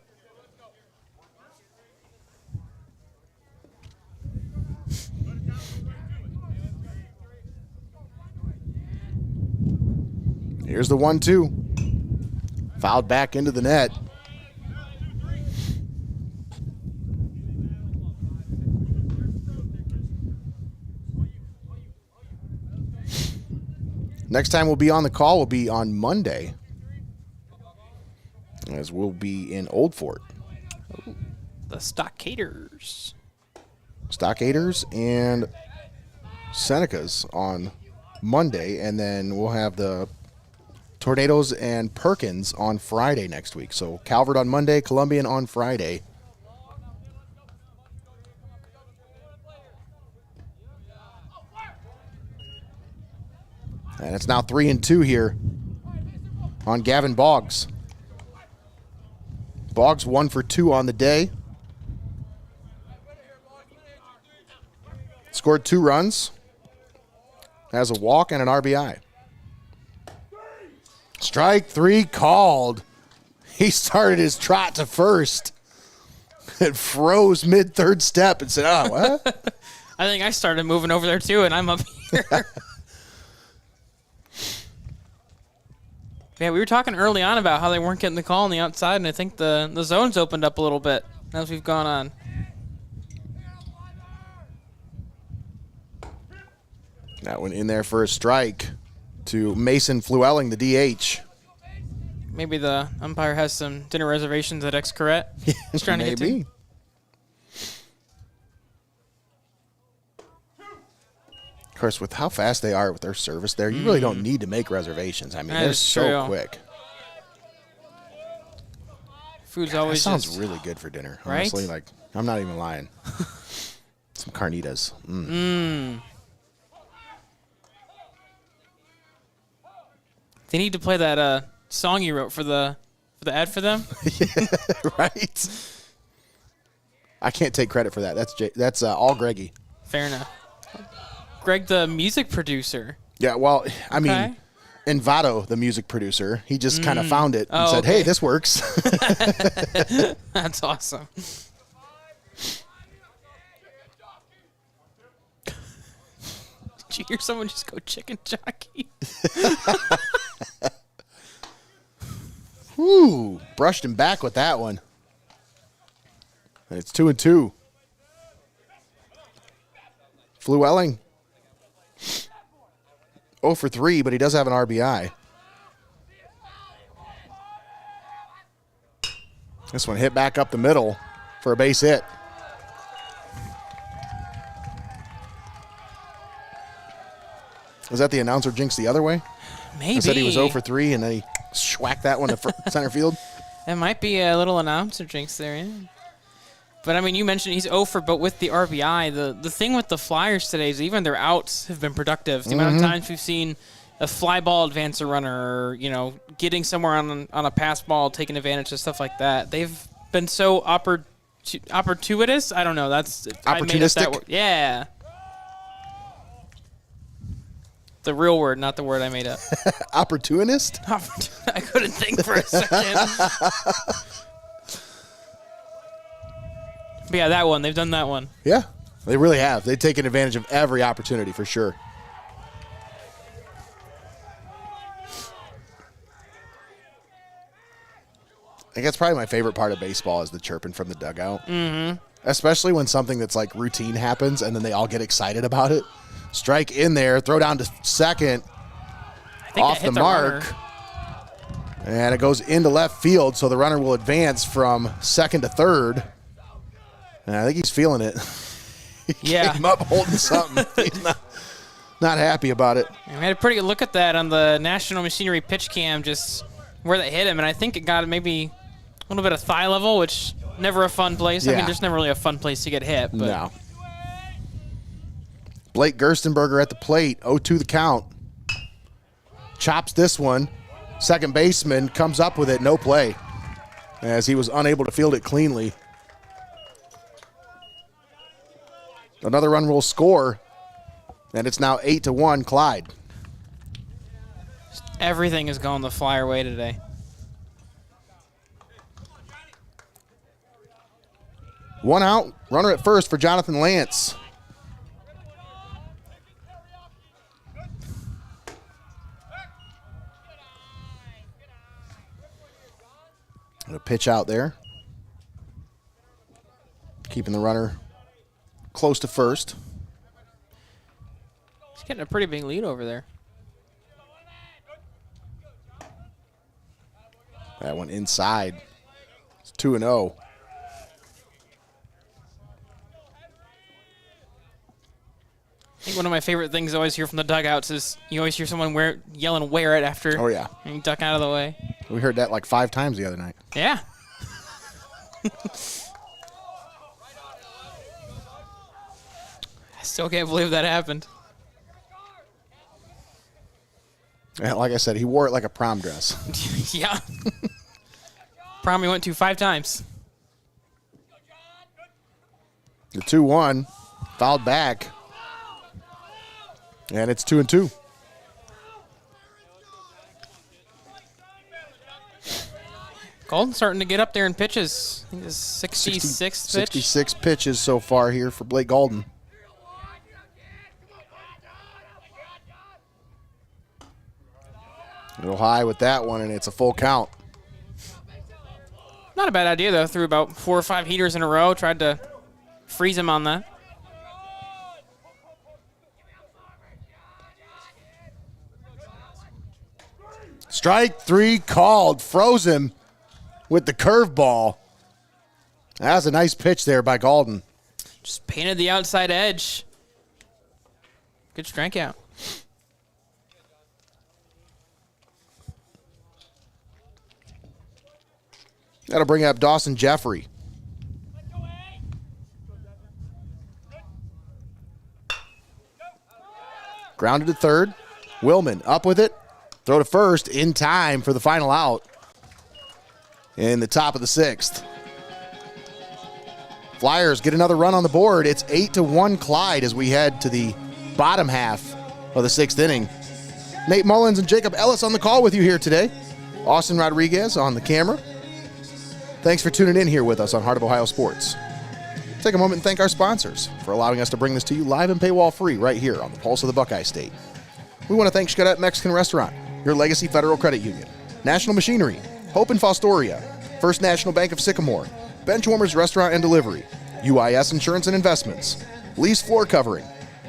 Here's the 1-2. Fouled back into the net. Next time we'll be on the call will be on Monday, as we'll be in Old Fort. The Stockaders. Stockaders and Senecas on Monday, and then we'll have the Tornadoes and Perkins on Friday next week. So Calvert on Monday, Columbian on Friday. And it's now 3-2 here on Gavin Boggs. Boggs 1 for 2 on the day. Scored 2 runs. Has a walk and an RBI. Strike 3 called. He started his trot to first. It froze mid-third step and said, oh, what? I think I started moving over there too, and I'm up here. Yeah, we were talking early on about how they weren't getting the call on the outside, and I think the zone's opened up a little bit as we've gone on. That one in there for a strike to Mason Flewelling, the DH. Maybe the umpire has some dinner reservations at Xcaret. He's trying to get to. Of course, with how fast they are with their service there, you really don't need to make reservations. I mean, That they're is so true. quick. Food's That always sounds just, really good for dinner, Right? honestly. Like, I'm not even lying. Some carnitas. They need to play that song you wrote for the ad for them. Right? I can't take credit for that. That's all Greggy. Fair enough. Greg, the music producer. Yeah, well, I mean, Okay. Envato, the music producer, he just kind of found it and Oh, said, hey, okay. this works. That's awesome. Did you hear someone just go chicken jockey? Ooh, brushed him back with that one. And it's 2-2. Flewelling. 0 for 3, but he does have an RBI. This one hit back up the middle for a base hit. Was that the announcer jinx the other way? Maybe. He said he was 0 for 3, and then he schwacked that one to center field. It might be a little announcer jinx there, yeah. But, I mean, you mentioned he's 0 for, but with the RBI, the thing with the Flyers today is even their outs have been productive. The amount of times we've seen a fly ball advance a runner or, you know, getting somewhere on a pass ball, taking advantage of stuff like that. They've been so opportunist. I don't know. That's I made up that Opportunistic? word. Yeah. The real word, not the word I made up. Opportunist? I couldn't think for a second. But yeah, that one. They've done that one. Yeah, they really have. They've taken advantage of every opportunity for sure. I think that's probably my favorite part of baseball is the chirping from the dugout. Mm-hmm. Especially when something that's like routine happens and then they all get excited about it. Strike in there, throw down to second, I think off that hit the mark. runner. And it goes into left field, so the runner will advance from second to third. And I think he's feeling it. He Yeah. came up holding something. He's not- Not happy about it. And we had a pretty good look at that on the National Machinery pitch cam, just where they hit him, and I think it got maybe a little bit of thigh level, which never a fun place. I Yeah. mean, there's never really a fun place to get hit. But No. Blake Gerstenberger at the plate, 0-2 the count. Chops this one. Second baseman comes up with it, no play, as he was unable to field it cleanly. Another run will score, and it's now 8-1 Clyde. everything is going the Flyer way today. One out, runner at first for Jonathan Lance. And a pitch out there. Keeping the runner close to first. He's getting a pretty big lead over there. That one inside. It's 2-0. I think one of my favorite things I always hear from the dugouts is you always hear someone yelling "wear it" after. Oh, yeah. And you duck out of the way. We heard that like 5 times the other night. Yeah. I still can't believe that happened. And like I said, he wore it like a prom dress. Yeah. Prom we went to 5 times. The 2-1, fouled back. And it's 2-2. Golden's starting to get up there in pitches. I think this is 66th pitch. 66 pitches so far here for Blake Golden. Go high with that one, and it's a full count. Not a bad idea, though. Threw about 4 or 5 heaters in a row. Tried to freeze him on that. Strike 3 called. Froze him with the curveball. That was a nice pitch there by Golden. Just painted the outside edge. Good strikeout. That'll bring up Dawson Jeffrey. Grounded to third. Willman up with it. Throw to first in time for the final out in the top of the 6th. Flyers get another run on the board. It's 8-1 Clyde as we head to the bottom half of the 6th inning. Nate Mullins and Jacob Ellis on the call with you here today. Austin Rodriguez on the camera. Thanks for tuning in here with us on Heart of Ohio Sports. Take a moment and thank our sponsors for allowing us to bring this to you live and paywall free right here on the Pulse of the Buckeye State. We want to thank Xcaret Mexican Restaurant, Your Legacy Federal Credit Union, National Machinery, Hope in Fostoria, First National Bank of Sycamore, Benchwarmers Restaurant and Delivery, UIS Insurance and Investments, Lee's Floor Covering,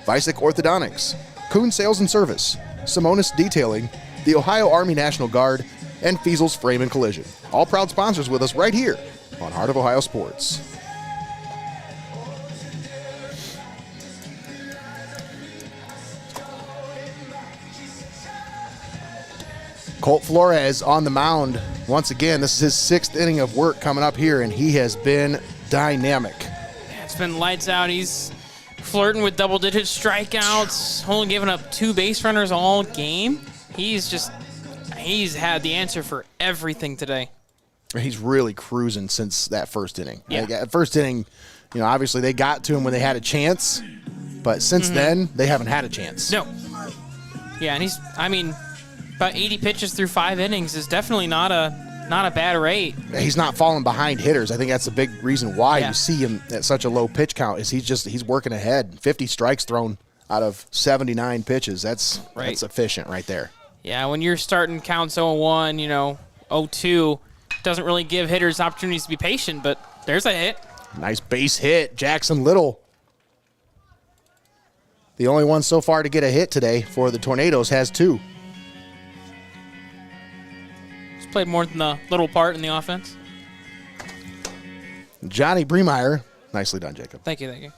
Vicek Orthodontics, Kuhn Sales and Service, Simonis Detailing, the Ohio Army National Guard, and Feasel's Frame and Collision. All proud sponsors with us right here on Heart of Ohio Sports. Colt Flores on the mound once again. This is his 6th inning of work coming up here, and he has been dynamic. Yeah, it's been lights out. He's flirting with double-digit strikeouts, only giving up 2 base runners all game. He's had the answer for everything today. He's really cruising since that first inning. Yeah. That first inning, obviously they got to him when they had a chance, but since then, they haven't had a chance. No. Yeah, and about 80 pitches through 5 innings is definitely not a bad rate. He's not falling behind hitters. I think that's a big reason why Yeah. you see him at such a low pitch count is he's working ahead. 50 strikes thrown out of 79 pitches. That's efficient right there. Yeah, when you're starting counts 0-1, 0-2, doesn't really give hitters opportunities to be patient, but there's a hit. Nice base hit. Jackson Little, the only one so far to get a hit today for the Tornadoes, has 2. He's played more than the little part in the offense. Johnny Bremeyer, nicely done, Jacob. Thank you.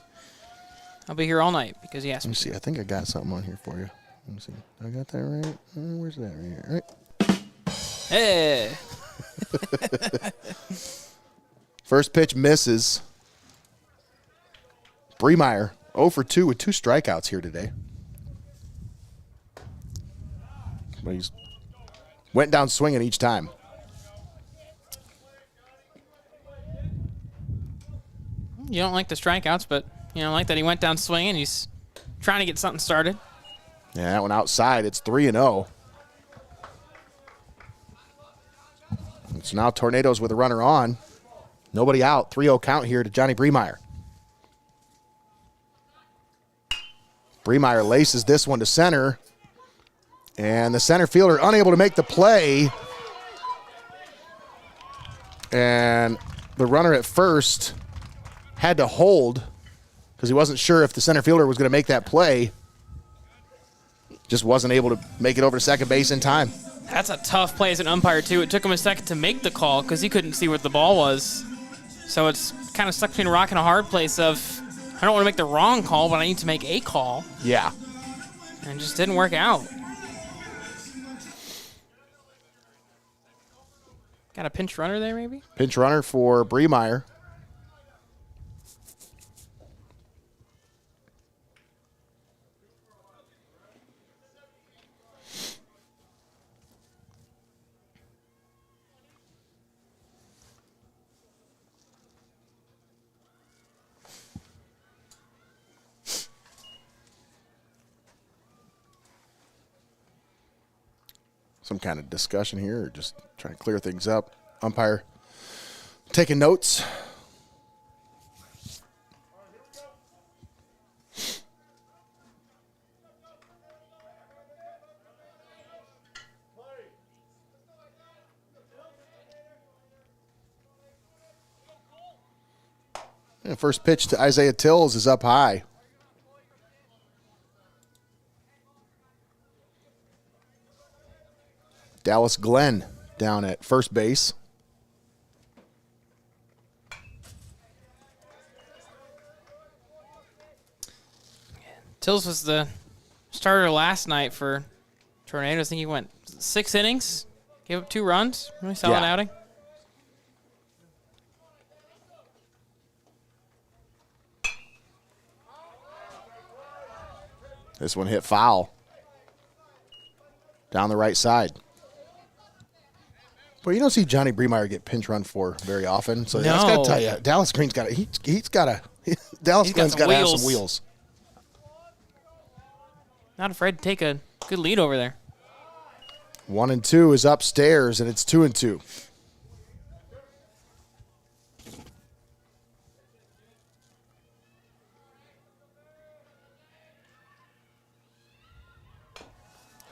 I'll be here all night because he asked Let me. me see. I think I got something on here for you. Let me see. I got that right. Where's that right here? Right. Hey. First pitch misses. Bremeyer 0 for 2 with 2 strikeouts here today. But he's went down swinging each time. You don't like the strikeouts, but you know, like that he went down swinging. He's trying to get something started. Yeah, that one outside. It's 3-0. So now Tornadoes with a runner on. Nobody out. 3-0 count here to Johnny Bremeyer. Bremeyer laces this one to center. And the center fielder unable to make the play. And the runner at first had to hold because he wasn't sure if the center fielder was going to make that play. Just wasn't able to make it over to second base in time. That's a tough play as an umpire, too. It took him a second to make the call because he couldn't see where the ball was. So it's kind of stuck between a rock and a hard place of, I don't want to make the wrong call, but I need to make a call. Yeah. And it just didn't work out. Got a pinch runner there, maybe? Pinch runner for Bremeyer. Some kind of discussion here, or just trying to clear things up. Umpire taking notes. And first pitch to Isaiah Tills is up high. Dallas Glenn down at first base. Tills was the starter last night for Tornadoes. I think he went 6 innings, gave up 2 runs. Really solid outing. This one hit foul down the right side. But you don't see Johnny Bremeyer get pinch run for very often. So that's got to tell you, Dallas Green's got to, Dallas Glenn's got to have some wheels. Not afraid to take a good lead over there. 1-2 is upstairs, and it's 2-2.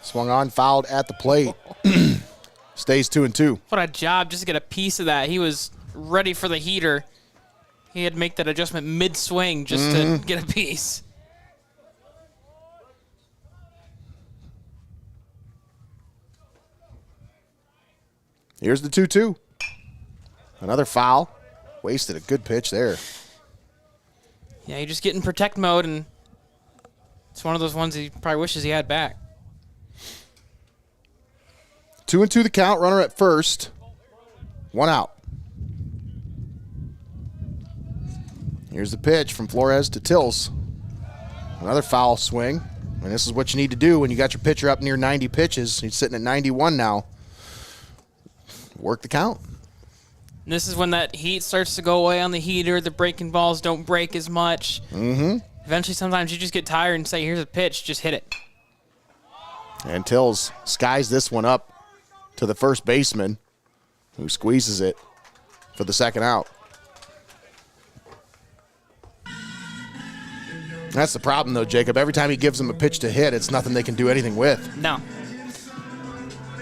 Swung on, fouled at the plate. Stays 2-2. What a job just to get a piece of that. He was ready for the heater. He had to make that adjustment mid-swing just to get a piece. Here's the 2-2. Another foul. Wasted a good pitch there. Yeah, you just get in protect mode, and it's one of those ones he probably wishes he had back. 2-2 the count. Runner at first. 1 out. Here's the pitch from Flores to Tills. Another foul swing. And this is what you need to do when you got your pitcher up near 90 pitches. He's sitting at 91 now. Work the count. And this is when that heat starts to go away on the heater. The breaking balls don't break as much. Eventually, sometimes you just get tired and say, here's a pitch, just hit it. And Tills skies this one up to the first baseman, who squeezes it for the second out. That's the problem, though, Jacob. Every time he gives them a pitch to hit, it's nothing they can do anything with. No.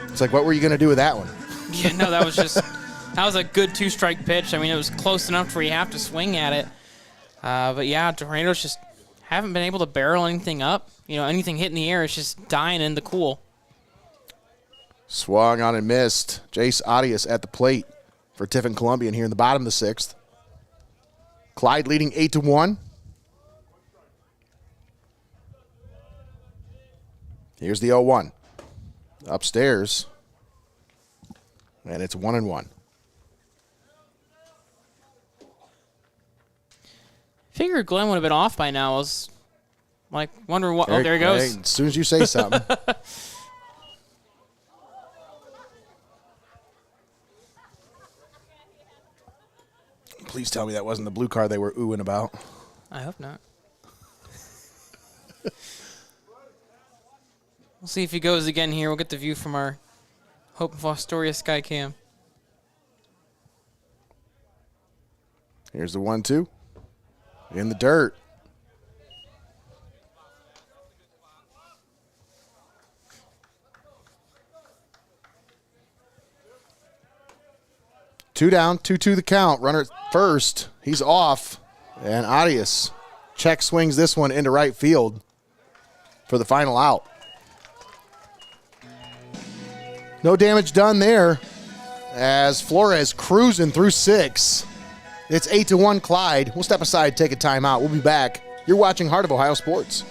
It's like, what were you going to do with that one? Yeah, no, that was a good 2-strike pitch. I mean, it was close enough where you have to swing at it. But, yeah, Tornadoes just haven't been able to barrel anything up. You know, anything hit in the air is just dying in the cool. Swung on and missed. Jace Audius at the plate for Tiffin Columbian here in the bottom of the 6th. Clyde leading 8-1. Here's the 0-1. Upstairs. And it's 1-1. Figured Glenn would have been off by now. I was like wondering what. Oh, there he goes. Hey, as soon as you say something. Please tell me that wasn't the blue card they were oohing about. I hope not. We'll see if he goes again here. We'll get the view from our Hope and Fostoria Sky Cam. Here's the 1-2. In the dirt. Two down, 2-2 the count. Runner at first. He's off. And Arias check swings this one into right field for the final out. No damage done there as Flores cruising through 6. It's 8-1 Clyde. We'll step aside, take a timeout. We'll be back. You're watching Heart of Ohio Sports.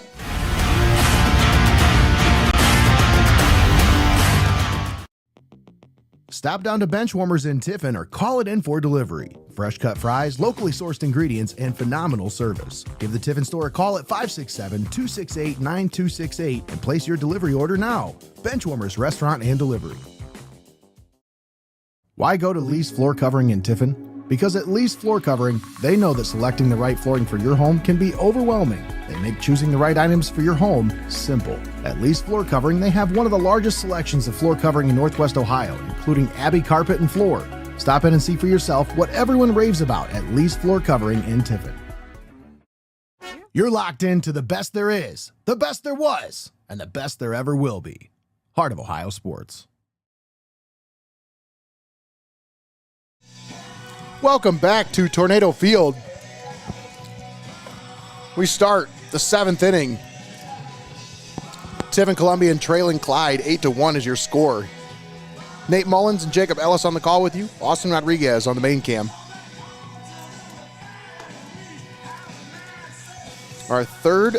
Stop down to Benchwarmers in Tiffin or call it in for delivery. Fresh cut fries, locally sourced ingredients, and phenomenal service. Give the Tiffin store a call at 567-268-9268 and place your delivery order now. Benchwarmers Restaurant and Delivery. Why go to Lee's Floor Covering in Tiffin? Because at Lee's Floor Covering, they know that selecting the right flooring for your home can be overwhelming. They make choosing the right items for your home simple. At Lee's Floor Covering, they have one of the largest selections of floor covering in Northwest Ohio, including Abbey carpet and floor. Stop in and see for yourself what everyone raves about at Lee's Floor Covering in Tiffin. You're locked into the best there is, the best there was, and the best there ever will be. Heart of Ohio Sports. Welcome back to Tornado Field. We start the 7th inning. Tiffin Columbian trailing Clyde 8-1 is your score. Nate Mullins and Jacob Ellis on the call with you. Austin Rodriguez on the main cam. Our third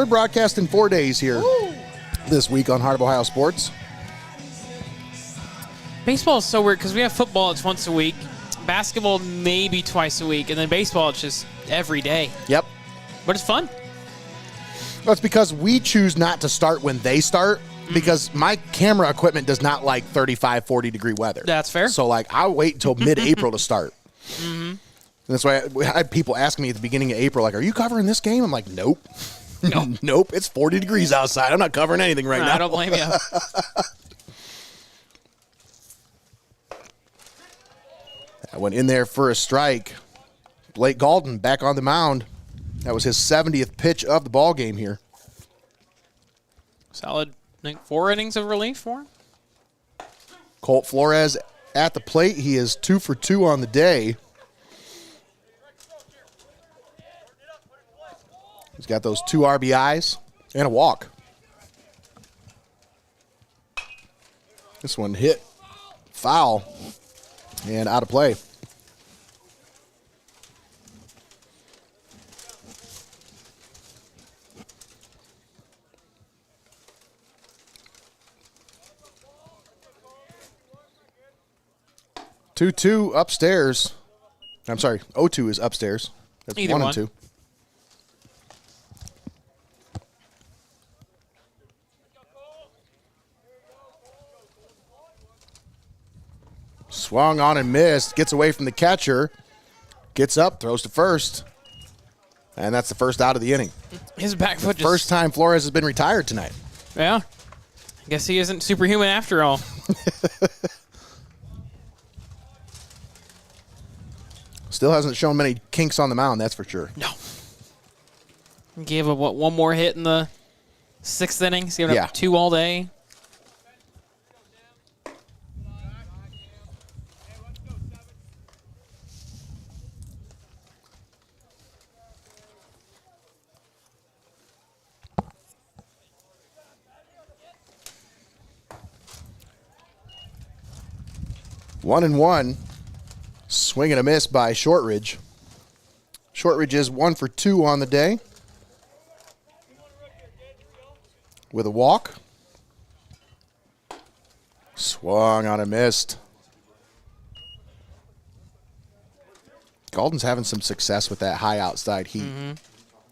broadcast in 4 days here this week on Heart of Ohio Sports. Baseball is so weird because we have football, it's once a week. Basketball maybe twice a week, and then baseball it's just every day. Yep. But it's fun. Well, it's because we choose not to start when they start because my camera equipment does not like 35, 40-degree weather. That's fair. So, I'll wait until mid-April to start. And that's why I had people ask me at the beginning of April, are you covering this game? I'm like, nope. Nope. It's 40 degrees outside. I'm not covering anything right now. I don't blame you. I went in there for a strike. Blake Galton back on the mound. That was his 70th pitch of the ball game here. Solid, I think 4 innings of relief for him. Colt Flores at the plate. He is 2 for 2 on the day. He's got those 2 RBIs and a walk. This one hit foul and out of play. Two upstairs. I'm sorry, 0-2 is upstairs. That's Either 1-2. Swung on and missed. Gets away from the catcher. Gets up, throws to first. And that's the first out of the inning. His back foot First time Flores has been retired tonight. Yeah. I guess he isn't superhuman after all. Still hasn't shown many kinks on the mound, that's for sure. No. Gave up, one more hit in the 6th inning? He's given up 2 all day. One and one. Swing and a miss by Shortridge. Shortridge is 1 for 2 on the day. with a walk. Swung on a missed. Galden's having some success with that high outside heat. I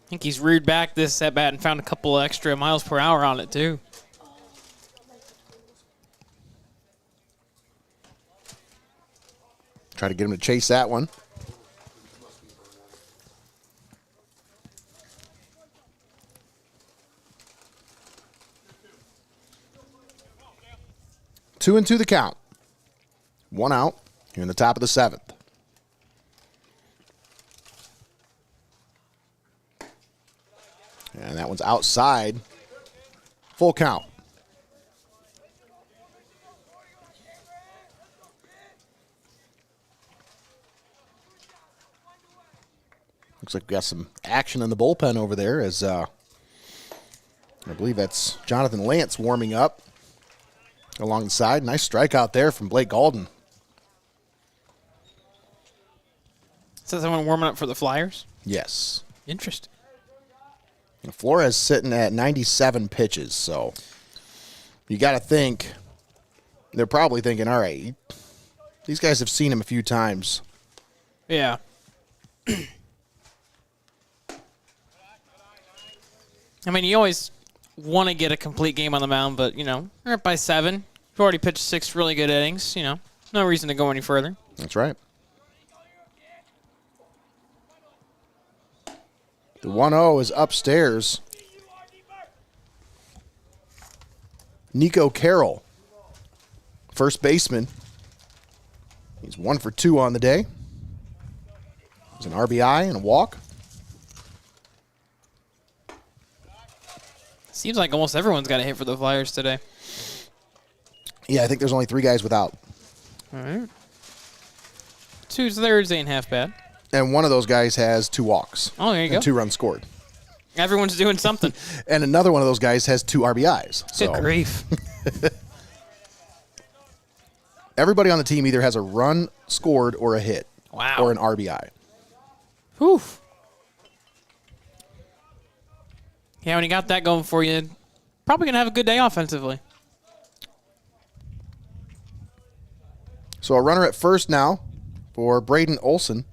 think he's reared back this at bat and found a couple extra miles per hour on it, too. Try to get him to chase that one. Two and two the count. One out here in the top of the seventh. And that one's outside. Full count. Looks like we got some action in the bullpen over there as I believe that's Jonathan Lance warming up along the side. Nice strikeout there from Blake Galden. So someone warming up for the Flyers? Yes. Interesting. Flores sitting at 97 pitches, so you got to think they're probably thinking, all right, these guys have seen him a few times. Yeah. I mean, you always want to get a complete game on the mound, but, you're up by 7. You've already pitched 6 really good innings, No reason to go any further. That's right. The 1-0 is upstairs. Nico Carroll, first baseman. He's 1 for 2 on the day. He's an RBI and a walk. Seems like almost everyone's got a hit for the Flyers today. Yeah, I think there's only 3 guys without. All right. 2 thirds ain't half bad. And one of those guys has 2 walks. Oh, there you go. And 2 runs scored. Everyone's doing something. And another one of those guys has 2 RBIs. So Good grief. everybody on the team either has a run scored or a hit. Wow. Or an RBI. Whew. Yeah, when you got that going for you, probably going to have a good day offensively. So a runner at first now for Braden Olson.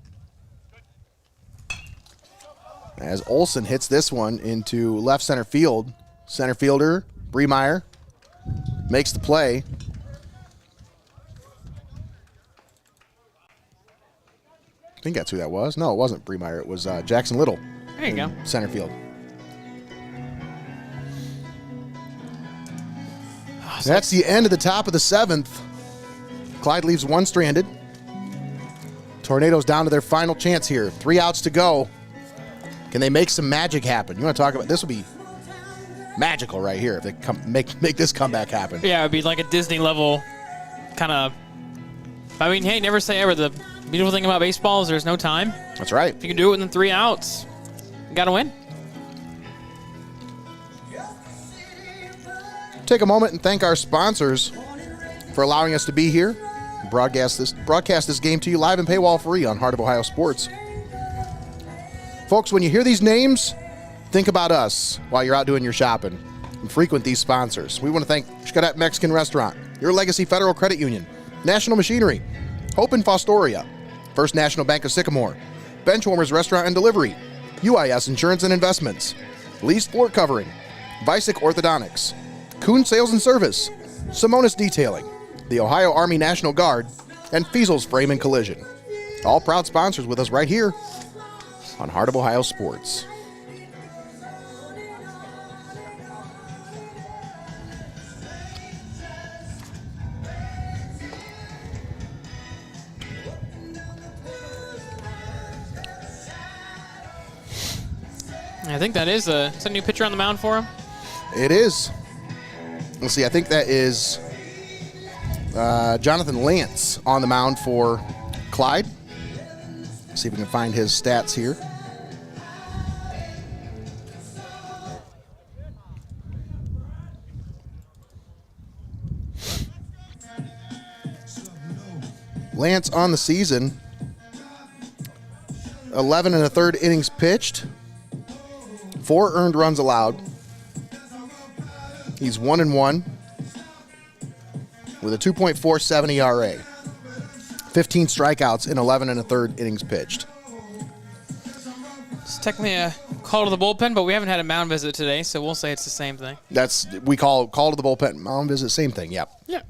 As Olson hits this one into left center field. Center fielder, Bremeyer, makes the play. I think that's who that was. No, it wasn't Bremeyer. It was Jackson Little. There you go. Center field. That's the end of the top of the 7th. Clyde leaves 1 stranded. Tornadoes down to their final chance here. 3 outs to go. Can they make some magic happen? You want to talk about this? Will be magical right here if they make this comeback happen. Yeah, it would be like a Disney level kind of. I mean, hey, never say ever. The beautiful thing about baseball is there's no time. That's right. If you can do it within 3 outs, you got to win. Take a moment and thank our sponsors for allowing us to be here, broadcast this game to you live and paywall free on Heart of Ohio Sports. Folks, when you hear these names, think about us while you're out doing your shopping and frequent these sponsors. We want to thank Xcaret Mexican Restaurant, Your Legacy Federal Credit Union, National Machinery, Hope in Fostoria, First National Bank of Sycamore, Benchwarmers Restaurant and Delivery, UIS Insurance and Investments, Lee's Floor Covering, Vicek Orthodontics, Kuhn Sales and Service, Simonis Detailing, the Ohio Army National Guard, and Feasel's Frame and Collision. All proud sponsors with us right here on Heart of Ohio Sports. I think that is a new pitcher on the mound for him. It is. Let's see, I think that is Jonathan Lance on the mound for Clyde. See if we can find his stats here. Lance on the season, 11 1/3 innings pitched, 4 earned runs allowed, He's 1-1 with a 2.47 ERA. 15 strikeouts in 11 1/3 innings pitched. It's technically a call to the bullpen, but we haven't had a mound visit today, so we'll say it's the same thing. We call to the bullpen, mound visit, same thing, yep. Yeah.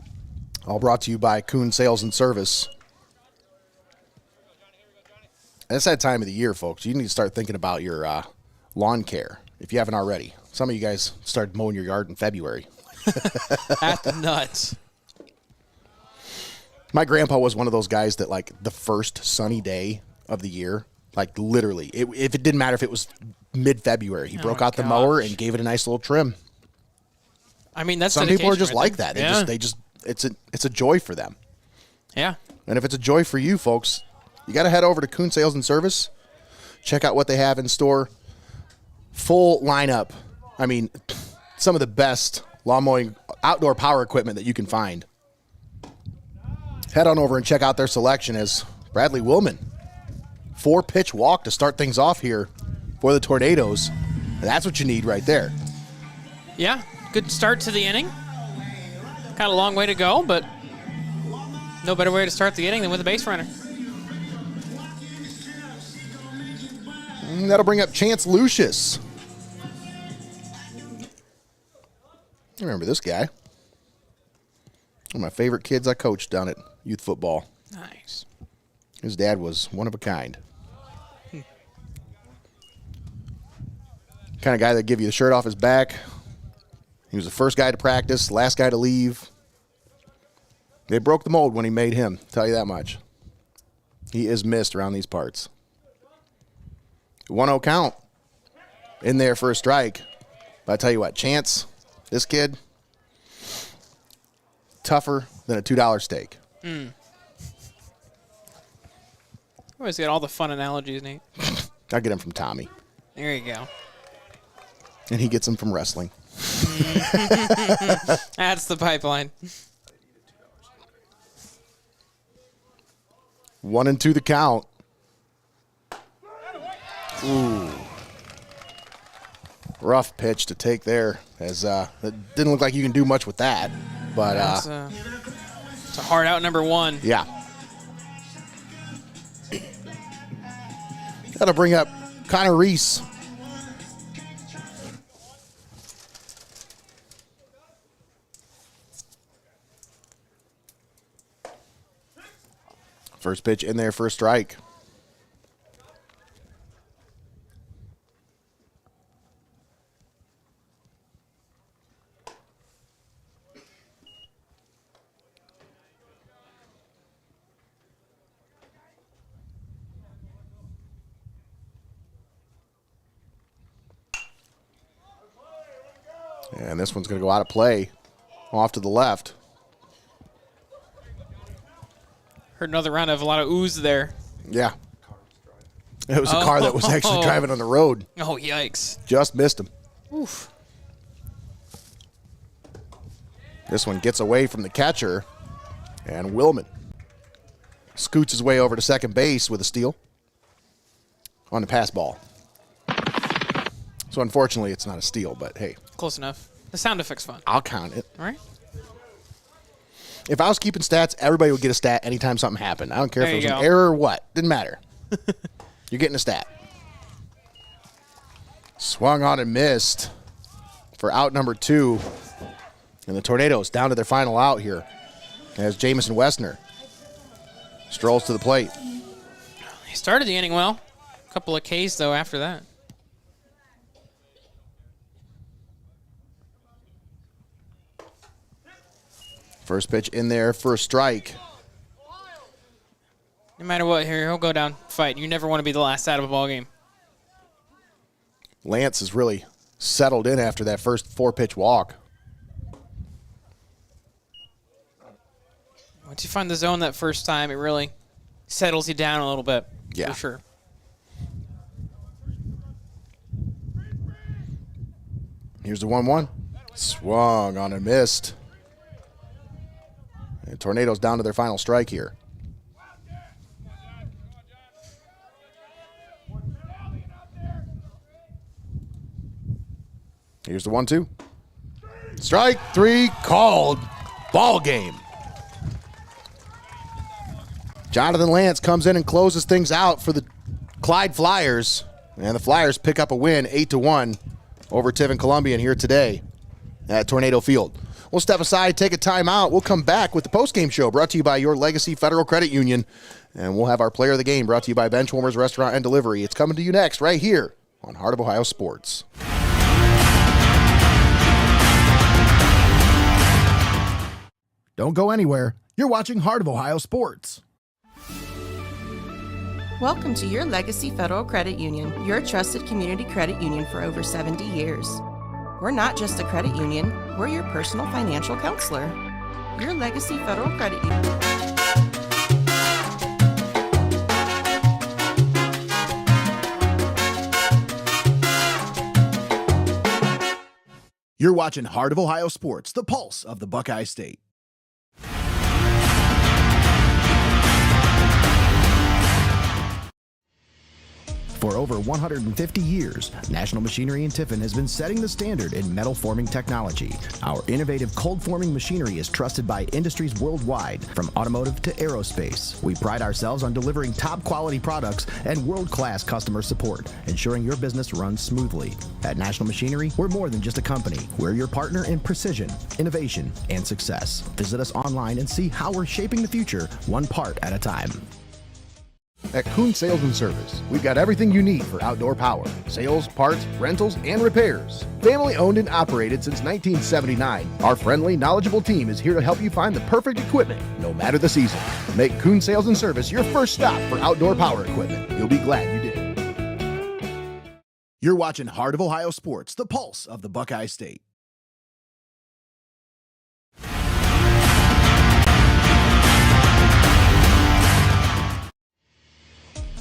All brought to you by Kuhn Sales and Service. And it's that time of the year, folks. You need to start thinking about your lawn care if you haven't already. Some of you guys started mowing your yard in February. At the nuts. My grandpa was one of those guys that, like, the first sunny day of the year, like, literally, if it didn't matter if it was mid-February, he broke out the mower and gave it a nice little trim. I mean, that's some people are dedication just right like there. that. They just it's a joy for them. Yeah. And if it's a joy for you, folks, you got to head over to Kuhn Sales and Service. Check out what they have in store. Full lineup. I mean, some of the best lawn mowing outdoor power equipment that you can find. Head on over and check out their selection as Bradley Willman. 4-pitch walk to start things off here for the Tornadoes. And that's what you need right there. Yeah. Good start to the inning. Kind of a long way to go, but no better way to start the inning than with a base runner. And that'll bring up Chance Lucius. I remember this guy. One of my favorite kids I coached down at youth football. Nice. His dad was one of a kind. Kind of guy that give you the shirt off his back. He was the first guy to practice, last guy to leave. They broke the mold when he made him, tell you that much. He is missed around these parts. 1-0 count in there for a strike. But I tell you what, Chance, this kid, tougher than a $2 steak. Always got all the fun analogies, Nate. I get him from Tommy. There you go. And he gets them from wrestling. That's the pipeline. 1-2 the count. Ooh. Rough pitch to take there. As it didn't look like you can do much with that. But it's a hard out number one. Yeah. Got to bring up Connor Reese. First pitch in there for a strike. And this one's going to go out of play off to the left. Heard another round of a lot of ooze there. Yeah. It was a car that was actually driving on the road. Oh, yikes. Just missed him. Oof. This one gets away from the catcher. And Willman scoots his way over to second base with a steal on the pass ball. So unfortunately, it's not a steal, but hey. Close enough. The sound effect's fun. I'll count it. All right. If I was keeping stats, everybody would get a stat anytime something happened. I don't care if There it was you an go. error or what. Didn't matter. You're getting a stat. Swung on and missed for out number 2. And the Tornadoes down to their final out here as Jamison Westner strolls to the plate. He started the inning well. A couple of Ks, though, after that. First pitch in there for a strike. No matter what, here, he'll go down, fight. You never want to be the last out of a ball game. Lance has really settled in after that first 4-pitch walk. Once you find the zone that first time, it really settles you down a little bit. Yeah. For sure. Here's the 1-1. Swung on and missed. And Tornadoes down to their final strike here. Here's the 1-2. Strike 3 called. Ball game. Jonathan Lance comes in and closes things out for the Clyde Fliers. And the Flyers pick up a win 8-1 over Tiffin Columbian here today at Tornado Field. We'll step aside, take a timeout. We'll come back with the postgame show brought to you by your Legacy Federal Credit Union. And we'll have our player of the game brought to you by Benchwarmers Restaurant and Delivery. It's coming to you next right here on Heart of Ohio Sports. Don't go anywhere. You're watching Heart of Ohio Sports. Welcome to your Legacy Federal Credit Union, your trusted community credit union for over 70 years. We're not just a credit union, we're your personal financial counselor. Your Legacy Federal Credit Union. You're watching Heart of Ohio Sports, the pulse of the Buckeye State. For over 150 years, National Machinery in Tiffin has been setting the standard in metal forming technology. Our innovative cold forming machinery is trusted by industries worldwide, from automotive to aerospace. We pride ourselves on delivering top quality products and world-class customer support, ensuring your business runs smoothly. At National Machinery, we're more than just a company. We're your partner in precision, innovation, and success. Visit us online and see how we're shaping the future, one part at a time. At Kuhn Sales and Service, we've got everything you need for outdoor power. Sales, parts, rentals, and repairs. Family owned and operated since 1979, our friendly, knowledgeable team is here to help you find the perfect equipment, no matter the season. Make Kuhn Sales and Service your first stop for outdoor power equipment. You'll be glad you did. You're watching Heart of Ohio Sports, the pulse of the Buckeye State.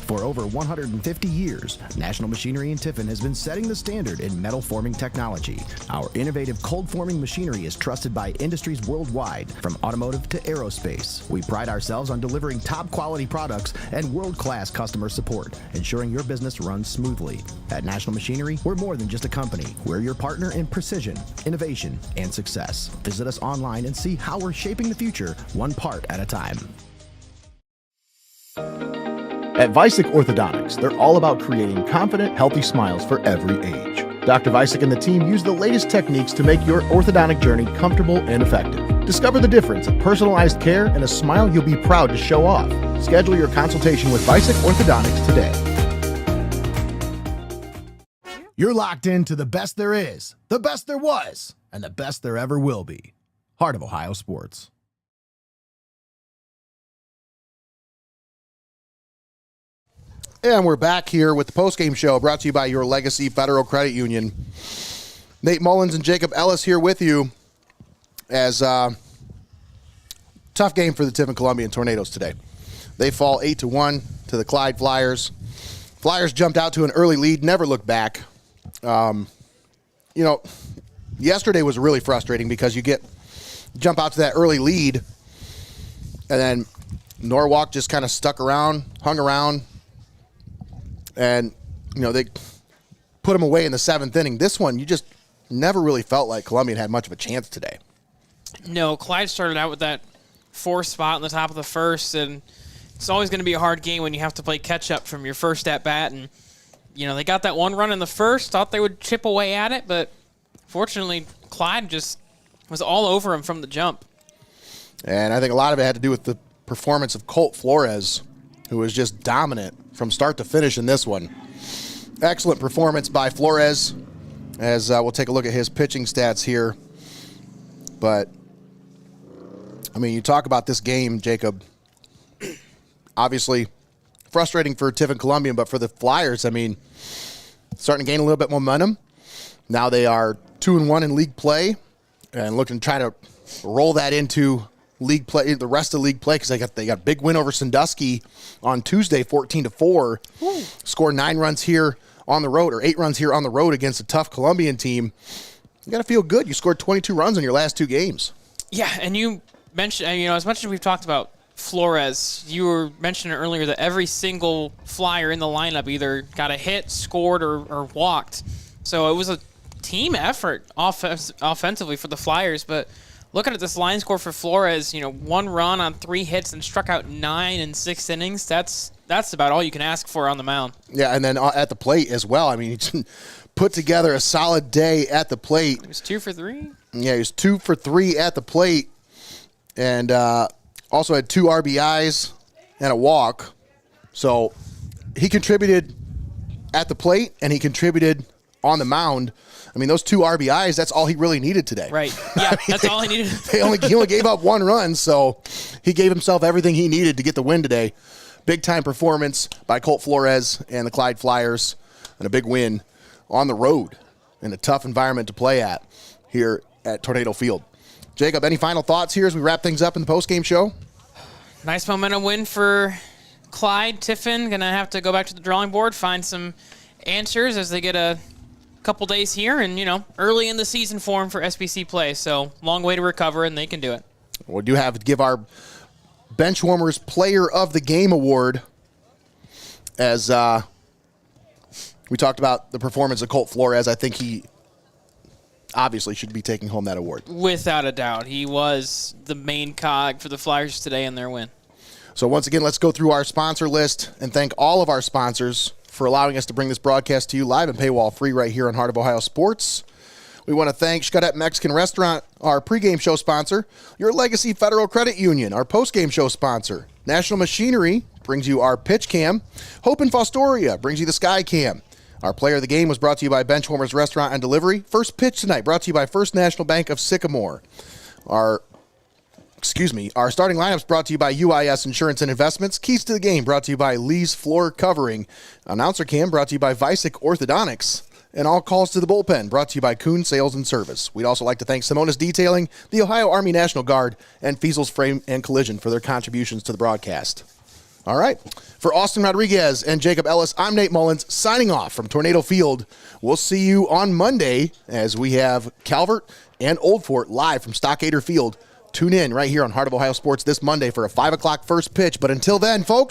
For over 150 years, National Machinery in Tiffin has been setting the standard in metal forming technology. Our innovative cold forming machinery is trusted by industries worldwide, from automotive to aerospace. We pride ourselves on delivering top quality products and world-class customer support, ensuring your business runs smoothly. At National Machinery, we're more than just a company. We're your partner in precision, innovation, and success. Visit us online and see how we're shaping the future, one part at a time. At Vicek Orthodontics, they're all about creating confident, healthy smiles for every age. Dr. Vicek and the team use the latest techniques to make your orthodontic journey comfortable and effective. Discover the difference of personalized care and a smile you'll be proud to show off. Schedule your consultation with Vicek Orthodontics today. You're locked into the best there is, the best there was, and the best there ever will be. Heart of Ohio Sports. And we're back here with the postgame show brought to you by your Legacy Federal Credit Union. Nate Mullins and Jacob Ellis here with you as tough game for the Tiffin Columbian Tornadoes today. They fall 8-1 to the Clyde Fliers. Flyers jumped out to an early lead, never looked back. Yesterday was really frustrating because you jump out to that early lead, and then Norwalk just kind of stuck around, hung around, and, they put them away in the seventh inning. This one, you just never really felt like Columbian had much of a chance today. No, Clyde started out with that fourth spot in the top of the first, and it's always going to be a hard game when you have to play catch-up from your first at-bat. And, they got that one run in the first, thought they would chip away at it, but fortunately, Clyde just was all over him from the jump. And I think a lot of it had to do with the performance of Colt Flores, who was just dominant from start to finish in this one. Excellent performance by Flores, as we'll take a look at his pitching stats here. But, you talk about this game, Jacob. Obviously, frustrating for Tiffin Columbian, but for the Flyers, starting to gain a little bit momentum. Now they are 2-1 in league play and looking to try to roll that into league play, the rest of league play, because they got a big win over Sandusky on Tuesday, 14-4. Scored 9 runs here on the road, or 8 runs here on the road against a tough Columbian team. You got to feel good. You scored 22 runs in your last 2 games. Yeah, and you mentioned, as much as we've talked about Flores, you were mentioning earlier that every single Flyer in the lineup either got a hit, scored, or walked. So it was a team effort offensively for the Flyers, but looking at this line score for Flores, 1 run on 3 hits and struck out 9 in 6 innings. That's about all you can ask for on the mound. Yeah, and then at the plate as well. I mean, he put together a solid day at the plate. He was 2 for 3. Yeah, he was 2 for 3 at the plate, and also had 2 RBIs and a walk. So he contributed at the plate, and he contributed on the mound. I mean, those 2 RBIs, that's all he really needed today. Right. Yeah, that's all he needed. He only gave up 1 run, so he gave himself everything he needed to get the win today. Big-time performance by Colt Flores and the Clyde Fliers, and a big win on the road in a tough environment to play at here at Tornado Field. Jacob, any final thoughts here as we wrap things up in the postgame show? Nice momentum win for Clyde. Tiffin going to have to go back to the drawing board, find some answers as they get a couple days here and, early in the season form for SBC play. So long way to recover, and they can do it. We do have to give our Benchwarmers Player of the Game award as we talked about the performance of Colt Flores. I think he obviously should be taking home that award. Without a doubt. He was the main cog for the Flyers today in their win. So once again, let's go through our sponsor list and thank all of our sponsors for allowing us to bring this broadcast to you live and paywall free right here on Heart of Ohio Sports. We want to thank Xcaret Mexican Restaurant, our pregame show sponsor, Your Legacy Federal Credit Union, our postgame show sponsor. National Machinery brings you our pitch cam. Hope and Fostoria brings you the sky cam. Our player of the game was brought to you by Benchwarmers Restaurant and Delivery. First pitch tonight brought to you by First National Bank of Sycamore. Our starting lineups brought to you by UIS Insurance and Investments. Keys to the game brought to you by Lee's Floor Covering. Announcer cam brought to you by Vicek Orthodontics. And all calls to the bullpen brought to you by Kuhn Sales and Service. We'd also like to thank Simonis Detailing, the Ohio Army National Guard, and Feasel's Frame and Collision for their contributions to the broadcast. All right. For Austin Rodriguez and Jacob Ellis, I'm Nate Mullins signing off from Tornado Field. We'll see you on Monday as we have Calvert and Old Fort live from Stockader Field. Tune in right here on Heart of Ohio Sports this Monday for a 5 o'clock first pitch. But until then, folks,